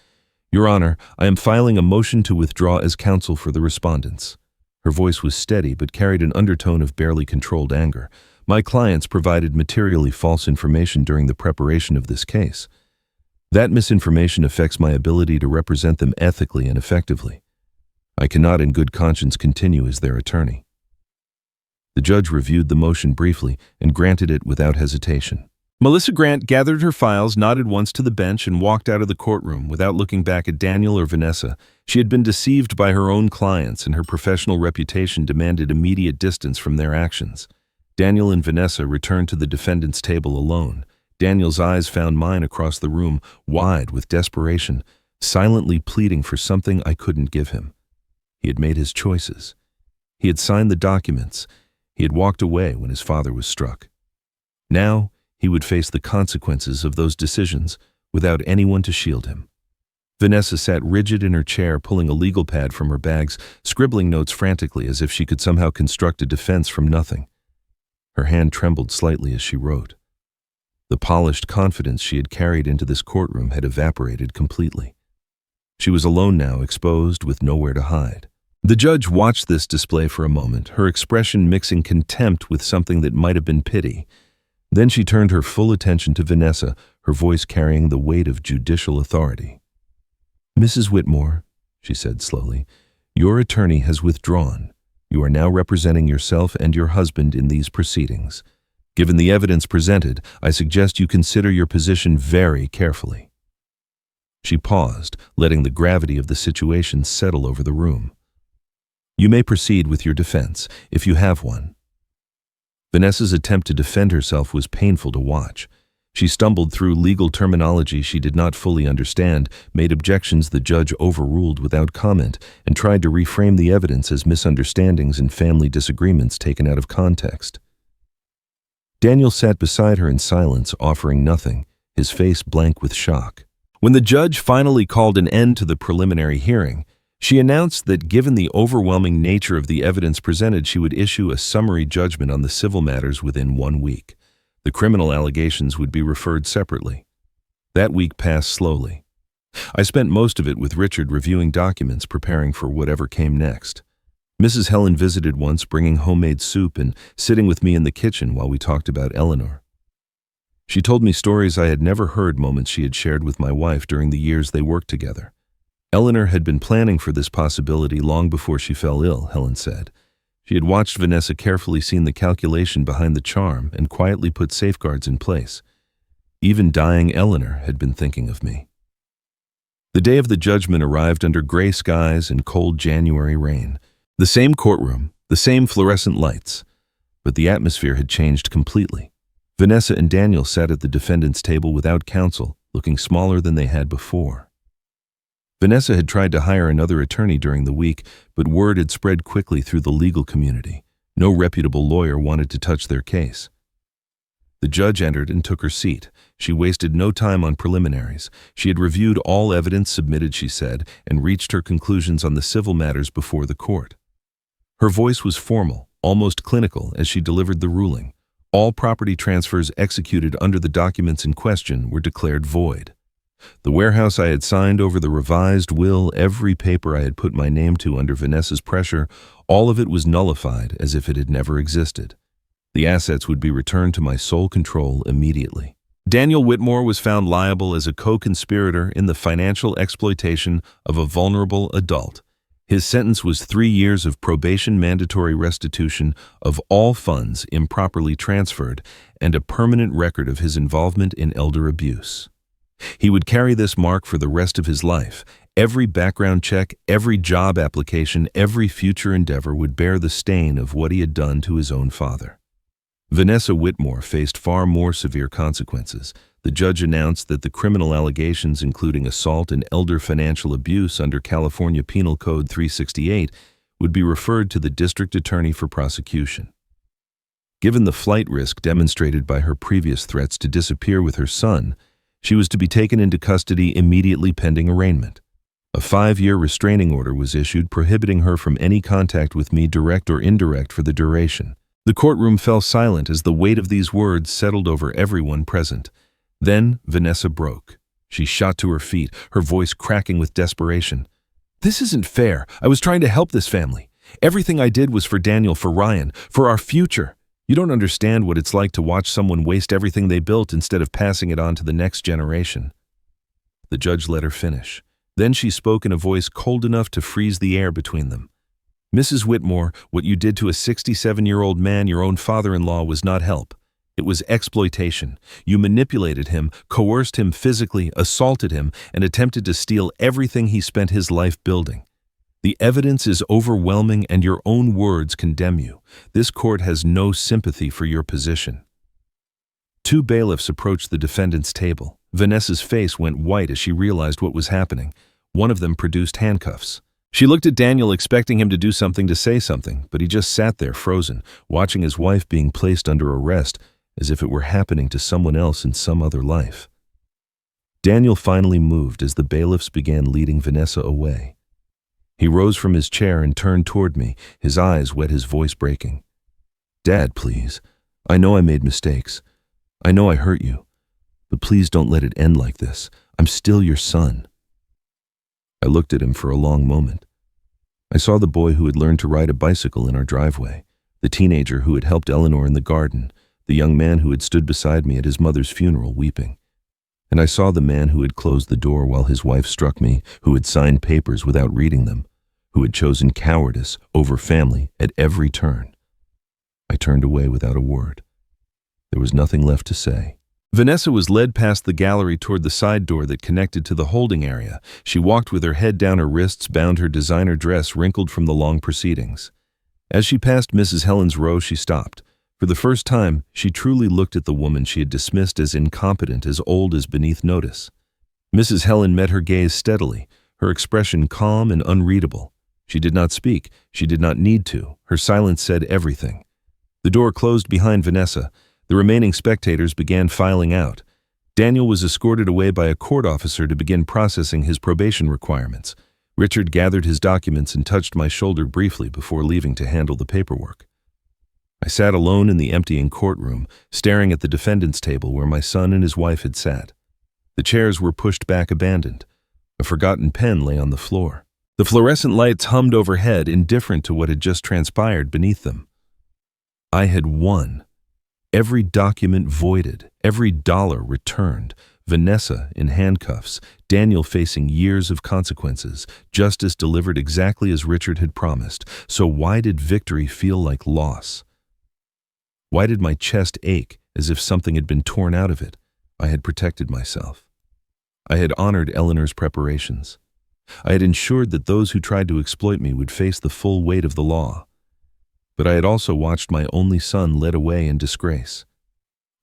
Speaker 1: "Your Honor, I am filing a motion to withdraw as counsel for the respondents." Her voice was steady but carried an undertone of barely controlled anger. "My clients provided materially false information during the preparation of this case. That misinformation affects my ability to represent them ethically and effectively. I cannot in good conscience continue as their attorney." The judge reviewed the motion briefly and granted it without hesitation. Melissa Grant gathered her files, nodded once to the bench, and walked out of the courtroom without looking back at Daniel or Vanessa. She had been deceived by her own clients, and her professional reputation demanded immediate distance from their actions. Daniel and Vanessa returned to the defendant's table alone. Daniel's eyes found mine across the room, wide with desperation, silently pleading for something I couldn't give him. He had made his choices. He had signed the documents. He had walked away when his father was struck. Now, he would face the consequences of those decisions without anyone to shield him. Vanessa sat rigid in her chair, pulling a legal pad from her bags, scribbling notes frantically as if she could somehow construct a defense from nothing. Her hand trembled slightly as she wrote. The polished confidence she had carried into this courtroom had evaporated completely. She was alone now, exposed with nowhere to hide. The judge watched this display for a moment, her expression mixing contempt with something that might have been pity. Then she turned her full attention to Vanessa, her voice carrying the weight of judicial authority. "Mrs. Whitmore," she said slowly, "your attorney has withdrawn. You are now representing yourself and your husband in these proceedings. Given the evidence presented, I suggest you consider your position very carefully." She paused, letting the gravity of the situation settle over the room. "You may proceed with your defense, if you have one." Vanessa's attempt to defend herself was painful to watch. She stumbled through legal terminology she did not fully understand, made objections the judge overruled without comment, and tried to reframe the evidence as misunderstandings and family disagreements taken out of context. Daniel sat beside her in silence, offering nothing, his face blank with shock. When the judge finally called an end to the preliminary hearing, she announced that given the overwhelming nature of the evidence presented, she would issue a summary judgment on the civil matters within 1 week. The criminal allegations would be referred separately. That week passed slowly. I spent most of it with Richard reviewing documents, preparing for whatever came next. Mrs. Helen visited once, bringing homemade soup and sitting with me in the kitchen while we talked about Eleanor. She told me stories I had never heard, moments she had shared with my wife during the years they worked together. Eleanor had been planning for this possibility long before she fell ill, Helen said. She had watched Vanessa carefully, seen the calculation behind the charm, and quietly put safeguards in place. Even dying Eleanor had been thinking of me. The day of the judgment arrived under gray skies and cold January rain. The same courtroom, the same fluorescent lights, but the atmosphere had changed completely. Vanessa and Daniel sat at the defendant's table without counsel, looking smaller than they had before. Vanessa had tried to hire another attorney during the week, but word had spread quickly through the legal community. No reputable lawyer wanted to touch their case. The judge entered and took her seat. She wasted no time on preliminaries. She had reviewed all evidence submitted, she said, and reached her conclusions on the civil matters before the court. Her voice was formal, almost clinical, as she delivered the ruling. All property transfers executed under the documents in question were declared void. The warehouse I had signed over, the revised will, every paper I had put my name to under Vanessa's pressure, all of it was nullified as if it had never existed. The assets would be returned to my sole control immediately. Daniel Whitmore was found liable as a co-conspirator in the financial exploitation of a vulnerable adult. His sentence was 3 years of probation, mandatory restitution of all funds improperly transferred, and a permanent record of his involvement in elder abuse. He would carry this mark for the rest of his life. Every background check, every job application, every future endeavor would bear the stain of what he had done to his own father. Vanessa Whitmore faced far more severe consequences. The judge announced that the criminal allegations, including assault and elder financial abuse under California Penal Code 368, would be referred to the district attorney for prosecution. Given the flight risk demonstrated by her previous threats to disappear with her son, she was to be taken into custody immediately pending arraignment. A 5-year restraining order was issued prohibiting her from any contact with me, direct or indirect, for the duration. The courtroom fell silent as the weight of these words settled over everyone present. Then Vanessa broke. She shot to her feet, her voice cracking with desperation. "This isn't fair. I was trying to help this family. Everything I did was for Daniel, for Ryan, for our future. You don't understand what it's like to watch someone waste everything they built instead of passing it on to the next generation." The judge let her finish. Then she spoke in a voice cold enough to freeze the air between them. "Mrs. Whitmore, what you did to a 67-year-old man, your own father-in-law, was not help. It was exploitation. You manipulated him, coerced him physically, assaulted him, and attempted to steal everything he spent his life building. The evidence is overwhelming, and your own words condemn you. This court has no sympathy for your position." 2 bailiffs approached the defendant's table. Vanessa's face went white as she realized what was happening. One of them produced handcuffs. She looked at Daniel, expecting him to do something, to say something, but he just sat there frozen, watching his wife being placed under arrest as if it were happening to someone else in some other life. Daniel finally moved as the bailiffs began leading Vanessa away. He rose from his chair and turned toward me, his eyes wet, his voice breaking. "Dad, please. I know I made mistakes. I know I hurt you. But please don't let it end like this. I'm still your son." I looked at him for a long moment. I saw the boy who had learned to ride a bicycle in our driveway, the teenager who had helped Eleanor in the garden, the young man who had stood beside me at his mother's funeral weeping. And I saw the man who had closed the door while his wife struck me, who had signed papers without reading them, who had chosen cowardice over family at every turn. I turned away without a word. There was nothing left to say. Vanessa was led past the gallery toward the side door that connected to the holding area. She walked with her head down her wrists, bound, her designer dress wrinkled from the long proceedings. As she passed Mrs. Helen's row, she stopped. For the first time, she truly looked at the woman she had dismissed as incompetent, as old, as beneath notice. Mrs. Helen met her gaze steadily, her expression calm and unreadable. She did not speak. She did not need to. Her silence said everything. The door closed behind Vanessa. The remaining spectators began filing out. Daniel was escorted away by a court officer to begin processing his probation requirements. Richard gathered his documents and touched my shoulder briefly before leaving to handle the paperwork. I sat alone in the emptying courtroom, staring at the defendant's table where my son and his wife had sat. The chairs were pushed back, abandoned. A forgotten pen lay on the floor. The fluorescent lights hummed overhead, indifferent to what had just transpired beneath them. I had won. Every document voided, every dollar returned. Vanessa in handcuffs, Daniel facing years of consequences, justice delivered exactly as Richard had promised. So why did victory feel like loss? Why did my chest ache as if something had been torn out of it? I had protected myself. I had honored Eleanor's preparations. I had ensured that those who tried to exploit me would face the full weight of the law. But I had also watched my only son led away in disgrace.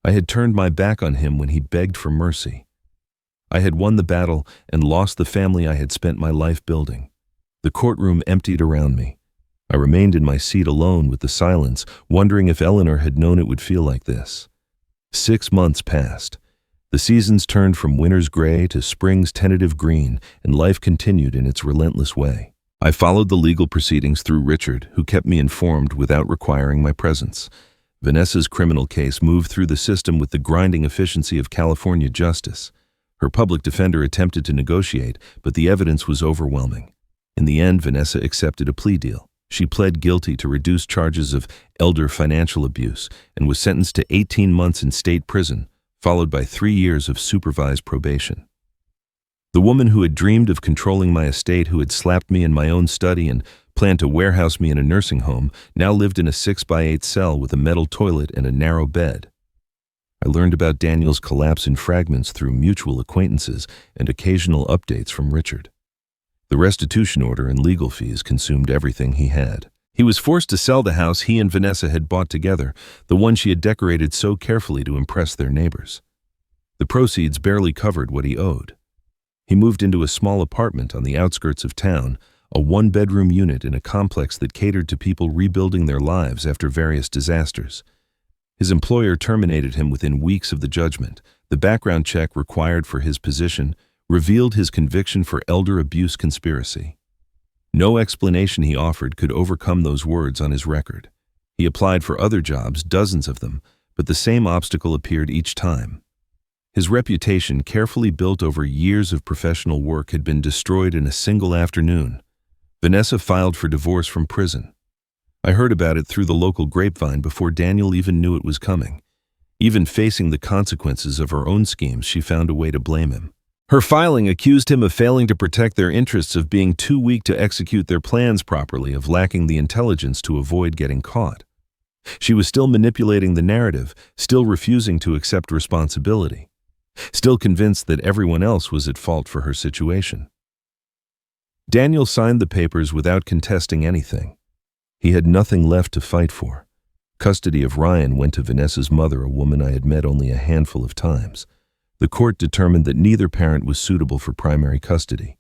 Speaker 1: I had turned my back on him when he begged for mercy. I had won the battle and lost the family I had spent my life building. The courtroom emptied around me. I remained in my seat alone with the silence, wondering if Eleanor had known it would feel like this. 6 months passed. The seasons turned from winter's gray to spring's tentative green, and life continued in its relentless way. I followed the legal proceedings through Richard, who kept me informed without requiring my presence. Vanessa's criminal case moved through the system with the grinding efficiency of California justice. Her public defender attempted to negotiate, but the evidence was overwhelming. In the end, Vanessa accepted a plea deal. She pled guilty to reduced charges of elder financial abuse and was sentenced to 18 months in state prison, followed by 3 years of supervised probation. The woman who had dreamed of controlling my estate, who had slapped me in my own study and planned to warehouse me in a nursing home, now lived in a 6x8 cell with a metal toilet and a narrow bed. I learned about Daniel's collapse in fragments through mutual acquaintances and occasional updates from Richard. The restitution order and legal fees consumed everything he had. He was forced to sell the house he and Vanessa had bought together, the one she had decorated so carefully to impress their neighbors. The proceeds barely covered what he owed. He moved into a small apartment on the outskirts of town, a 1-bedroom unit in a complex that catered to people rebuilding their lives after various disasters. His employer terminated him within weeks of the judgment. The background check required for his position revealed his conviction for elder abuse conspiracy. No explanation he offered could overcome those words on his record. He applied for other jobs, dozens of them, but the same obstacle appeared each time. His reputation, carefully built over years of professional work, had been destroyed in a single afternoon. Vanessa filed for divorce from prison. I heard about it through the local grapevine before Daniel even knew it was coming. Even facing the consequences of her own schemes, she found a way to blame him. Her filing accused him of failing to protect their interests, of being too weak to execute their plans properly, of lacking the intelligence to avoid getting caught. She was still manipulating the narrative, still refusing to accept responsibility, still convinced that everyone else was at fault for her situation. Daniel signed the papers without contesting anything. He had nothing left to fight for. Custody of Ryan went to Vanessa's mother, a woman I had met only a handful of times. The court determined that neither parent was suitable for primary custody.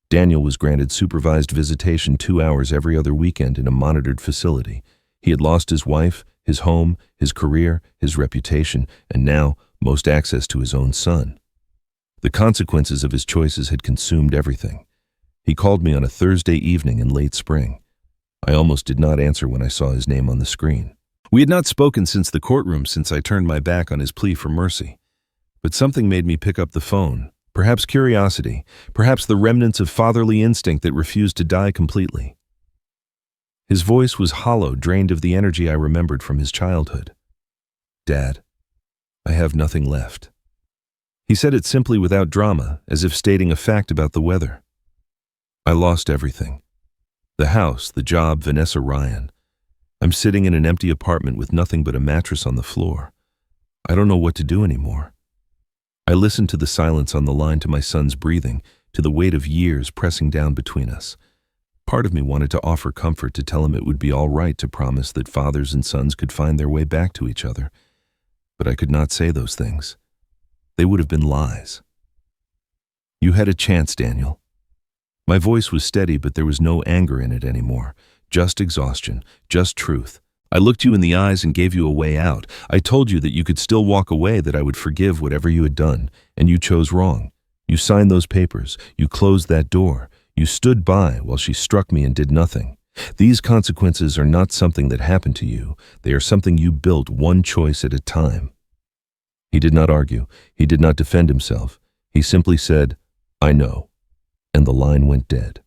Speaker 1: Daniel was granted supervised visitation 2 hours every other weekend in a monitored facility. He had lost his wife, his home, his career, his reputation, and now most access to his own son. The consequences of his choices had consumed everything. He called me on a Thursday evening in late spring. I almost did not answer when I saw his name on the screen. We had not spoken since the courtroom, since I turned my back on his plea for mercy. But something made me pick up the phone. Perhaps curiosity, perhaps the remnants of fatherly instinct that refused to die completely. His voice was hollow, drained of the energy I remembered from his childhood. "Dad, I have nothing left." He said it simply, without drama, as if stating a fact about the weather. I lost everything. The house, the job, Vanessa, Ryan. I'm sitting in an empty apartment with nothing but a mattress on the floor. I don't know what to do anymore. I listened to the silence on the line, to my son's breathing, to the weight of years pressing down between us. Part of me wanted to offer comfort, to tell him it would be all right, to promise that fathers and sons could find their way back to each other. But I could not say those things. They would have been lies. "You had a chance, Daniel." My voice was steady, but there was no anger in it anymore. Just exhaustion, just truth. I looked you in the eyes and gave you a way out. I told you that you could still walk away, that I would forgive whatever you had done, and you chose wrong. You signed those papers. You closed that door. You stood by while she struck me and did nothing. These consequences are not something that happened to you. They are something you built, one choice at a time. He did not argue. He did not defend himself. He simply said, "I know." And the line went dead.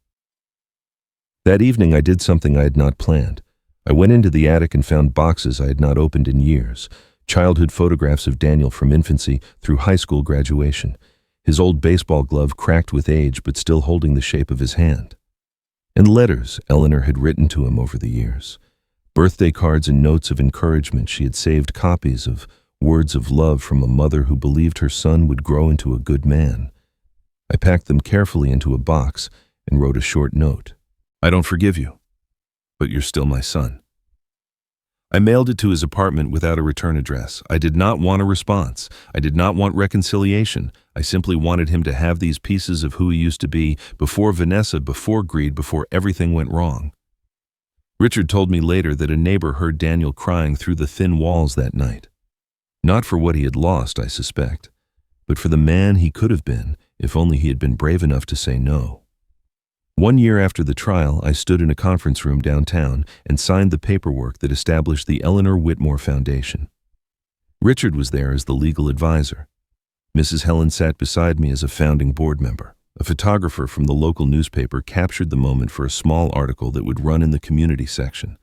Speaker 1: That evening I did something I had not planned. I went into the attic and found boxes I had not opened in years. Childhood photographs of Daniel from infancy through high school graduation, his old baseball glove cracked with age but still holding the shape of his hand. And letters Eleanor had written to him over the years. Birthday cards and notes of encouragement. She had saved copies of words of love from a mother who believed her son would grow into a good man. I packed them carefully into a box and wrote a short note. I don't forgive you, but you're still my son. I mailed it to his apartment without a return address. I did not want a response. I did not want reconciliation. I simply wanted him to have these pieces of who he used to be before Vanessa, before greed, before everything went wrong. Richard told me later that a neighbor heard Daniel crying through the thin walls that night. Not for what he had lost, I suspect, but for the man he could have been if only he had been brave enough to say no. 1 year after the trial, I stood in a conference room downtown and signed the paperwork that established the Eleanor Whitmore Foundation. Richard was there as the legal advisor. Mrs. Helen sat beside me as a founding board member. A photographer from the local newspaper captured the moment for a small article that would run in the community section.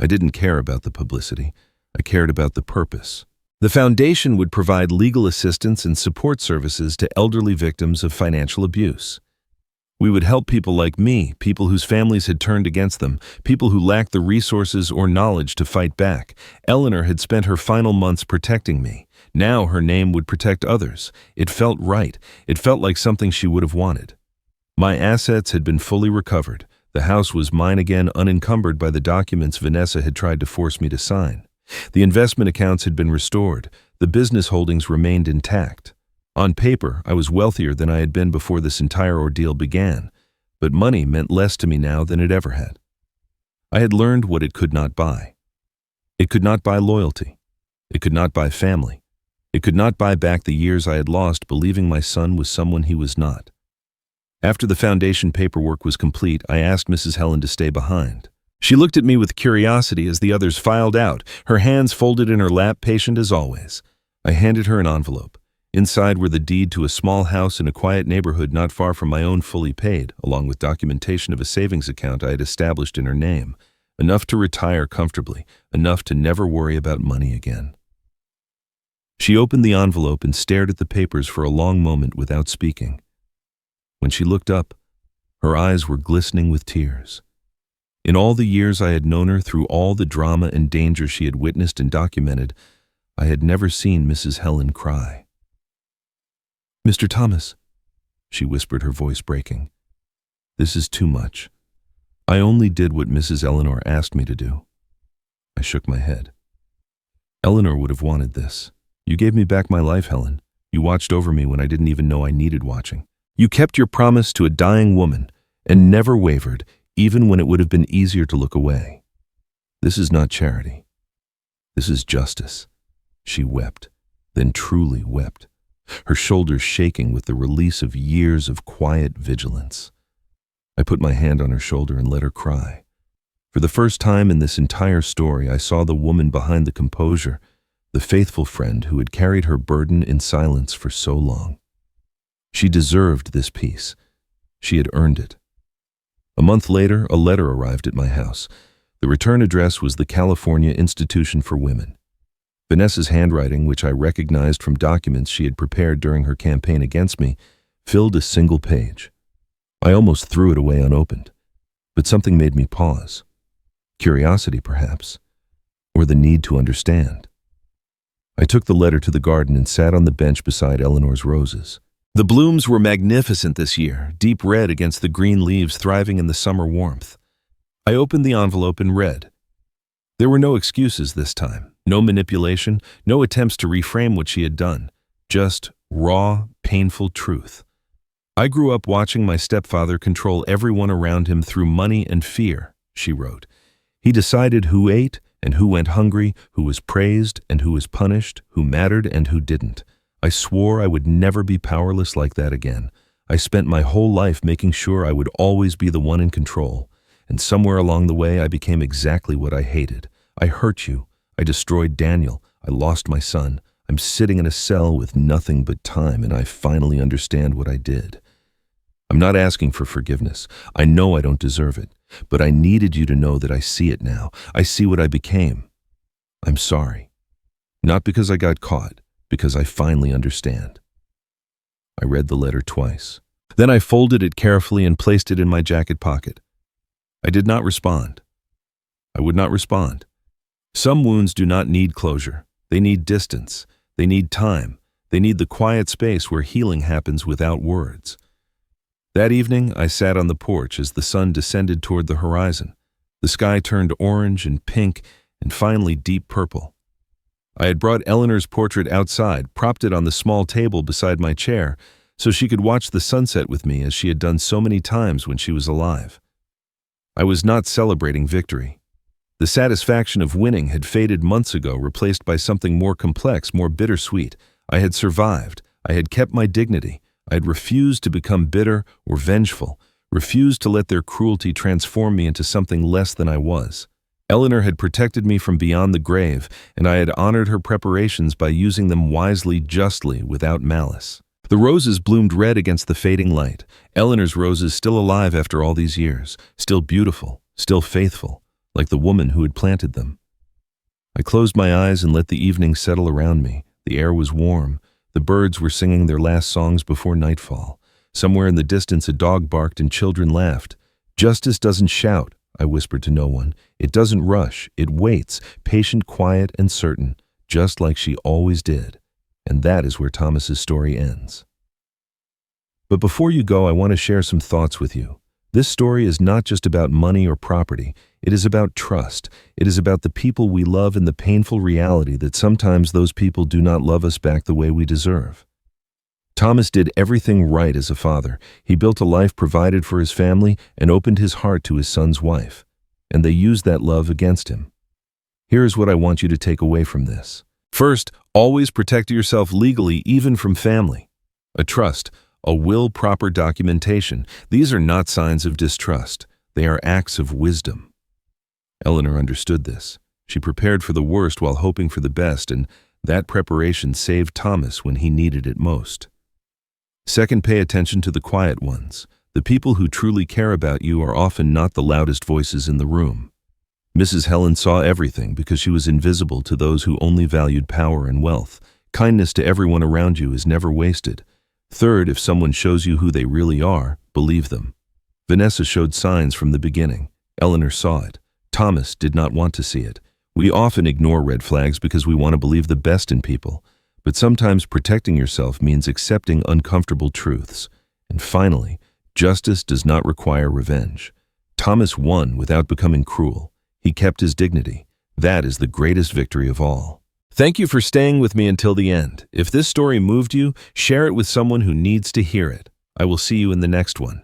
Speaker 1: I didn't care about the publicity. I cared about the purpose. The foundation would provide legal assistance and support services to elderly victims of financial abuse. We would help people like me, people whose families had turned against them, people who lacked the resources or knowledge to fight back. Eleanor had spent her final months protecting me. Now her name would protect others. It felt right. It felt like something she would have wanted. My assets had been fully recovered. The house was mine again, unencumbered by the documents Vanessa had tried to force me to sign. The investment accounts had been restored. The business holdings remained intact. On paper, I was wealthier than I had been before this entire ordeal began, but money meant less to me now than it ever had. I had learned what it could not buy. It could not buy loyalty. It could not buy family. It could not buy back the years I had lost believing my son was someone he was not. After the foundation paperwork was complete, I asked Mrs. Helen to stay behind. She looked at me with curiosity as the others filed out, her hands folded in her lap, patient as always. I handed her an envelope. Inside were the deed to a small house in a quiet neighborhood not far from my own, fully paid, along with documentation of a savings account I had established in her name, enough to retire comfortably, enough to never worry about money again. She opened the envelope and stared at the papers for a long moment without speaking. When she looked up, her eyes were glistening with tears. In all the years I had known her, through all the drama and danger she had witnessed and documented, I had never seen Mrs. Helen cry. "Mr. Thomas," she whispered, her voice breaking. "This is too much. I only did what Mrs. Eleanor asked me to do." I shook my head. "Eleanor would have wanted this. You gave me back my life, Helen. You watched over me when I didn't even know I needed watching. You kept your promise to a dying woman and never wavered, even when it would have been easier to look away. This is not charity. This is justice." She wept, then truly wept, her shoulders shaking with the release of years of quiet vigilance. I put my hand on her shoulder and let her cry. For the first time in this entire story, I saw the woman behind the composure, the faithful friend who had carried her burden in silence for so long. She deserved this peace. She had earned it. A month later, a letter arrived at my house. The return address was the California Institution for Women. Vanessa's handwriting, which I recognized from documents she had prepared during her campaign against me, filled a single page. I almost threw it away unopened, but something made me pause. Curiosity, perhaps, or the need to understand. I took the letter to the garden and sat on the bench beside Eleanor's roses. The blooms were magnificent this year, deep red against the green leaves thriving in the summer warmth. I opened the envelope and read. There were no excuses this time. No manipulation, no attempts to reframe what she had done. Just raw, painful truth. "I grew up watching my stepfather control everyone around him through money and fear," she wrote. "He decided who ate and who went hungry, who was praised and who was punished, who mattered and who didn't. I swore I would never be powerless like that again. I spent my whole life making sure I would always be the one in control. And somewhere along the way, I became exactly what I hated. I hurt you. I destroyed Daniel. I lost my son. I'm sitting in a cell with nothing but time, and I finally understand what I did. I'm not asking for forgiveness. I know I don't deserve it, but I needed you to know that I see it now. I see what I became. I'm sorry. Not because I got caught, because I finally understand. I read the letter twice. Then I folded it carefully and placed it in my jacket pocket. I did not respond. I would not respond. Some wounds do not need closure. They need distance. They need time. They need the quiet space where healing happens without words. That evening, I sat on the porch as the sun descended toward the horizon. The sky turned orange and pink and finally deep purple. I had brought Eleanor's portrait outside, propped it on the small table beside my chair, so she could watch the sunset with me as she had done so many times when she was alive. I was not celebrating victory. The satisfaction of winning had faded months ago, replaced by something more complex, more bittersweet. I had survived. I had kept my dignity. I had refused to become bitter or vengeful, refused to let their cruelty transform me into something less than I was. Eleanor had protected me from beyond the grave, and I had honored her preparations by using them wisely, justly, without malice. The roses bloomed red against the fading light. Eleanor's roses still alive after all these years, still beautiful, still faithful, like the woman who had planted them. I closed my eyes and let the evening settle around me. The air was warm. The birds were singing their last songs before nightfall. Somewhere in the distance a dog barked and children laughed. Justice doesn't shout, I whispered to no one. It doesn't rush. It waits, patient, quiet, and certain, just like she always did. And that is where Thomas's story ends. But before you go, I want to share some thoughts with you. This story is not just about money or property. It is about trust. It is about the people we love and the painful reality that sometimes those people do not love us back the way we deserve. Thomas did everything right as a father. He built a life provided for his family and opened his heart to his son's wife. And they used that love against him. Here is what I want you to take away from this. First, always protect yourself legally, even from family. A trust, a will, proper documentation. These are not signs of distrust. They are acts of wisdom. Eleanor understood this. She prepared for the worst while hoping for the best, and that preparation saved Thomas when he needed it most. Second, pay attention to the quiet ones. The people who truly care about you are often not the loudest voices in the room. Mrs. Helen saw everything because she was invisible to those who only valued power and wealth. Kindness to everyone around you is never wasted. Third, if someone shows you who they really are, believe them. Vanessa showed signs from the beginning. Eleanor saw it. Thomas did not want to see it. We often ignore red flags because we want to believe the best in people. But sometimes protecting yourself means accepting uncomfortable truths. And finally, justice does not require revenge. Thomas won without becoming cruel. He kept his dignity. That is the greatest victory of all. Thank you for staying with me until the end. If this story moved you, share it with someone who needs to hear it. I will see you in the next one.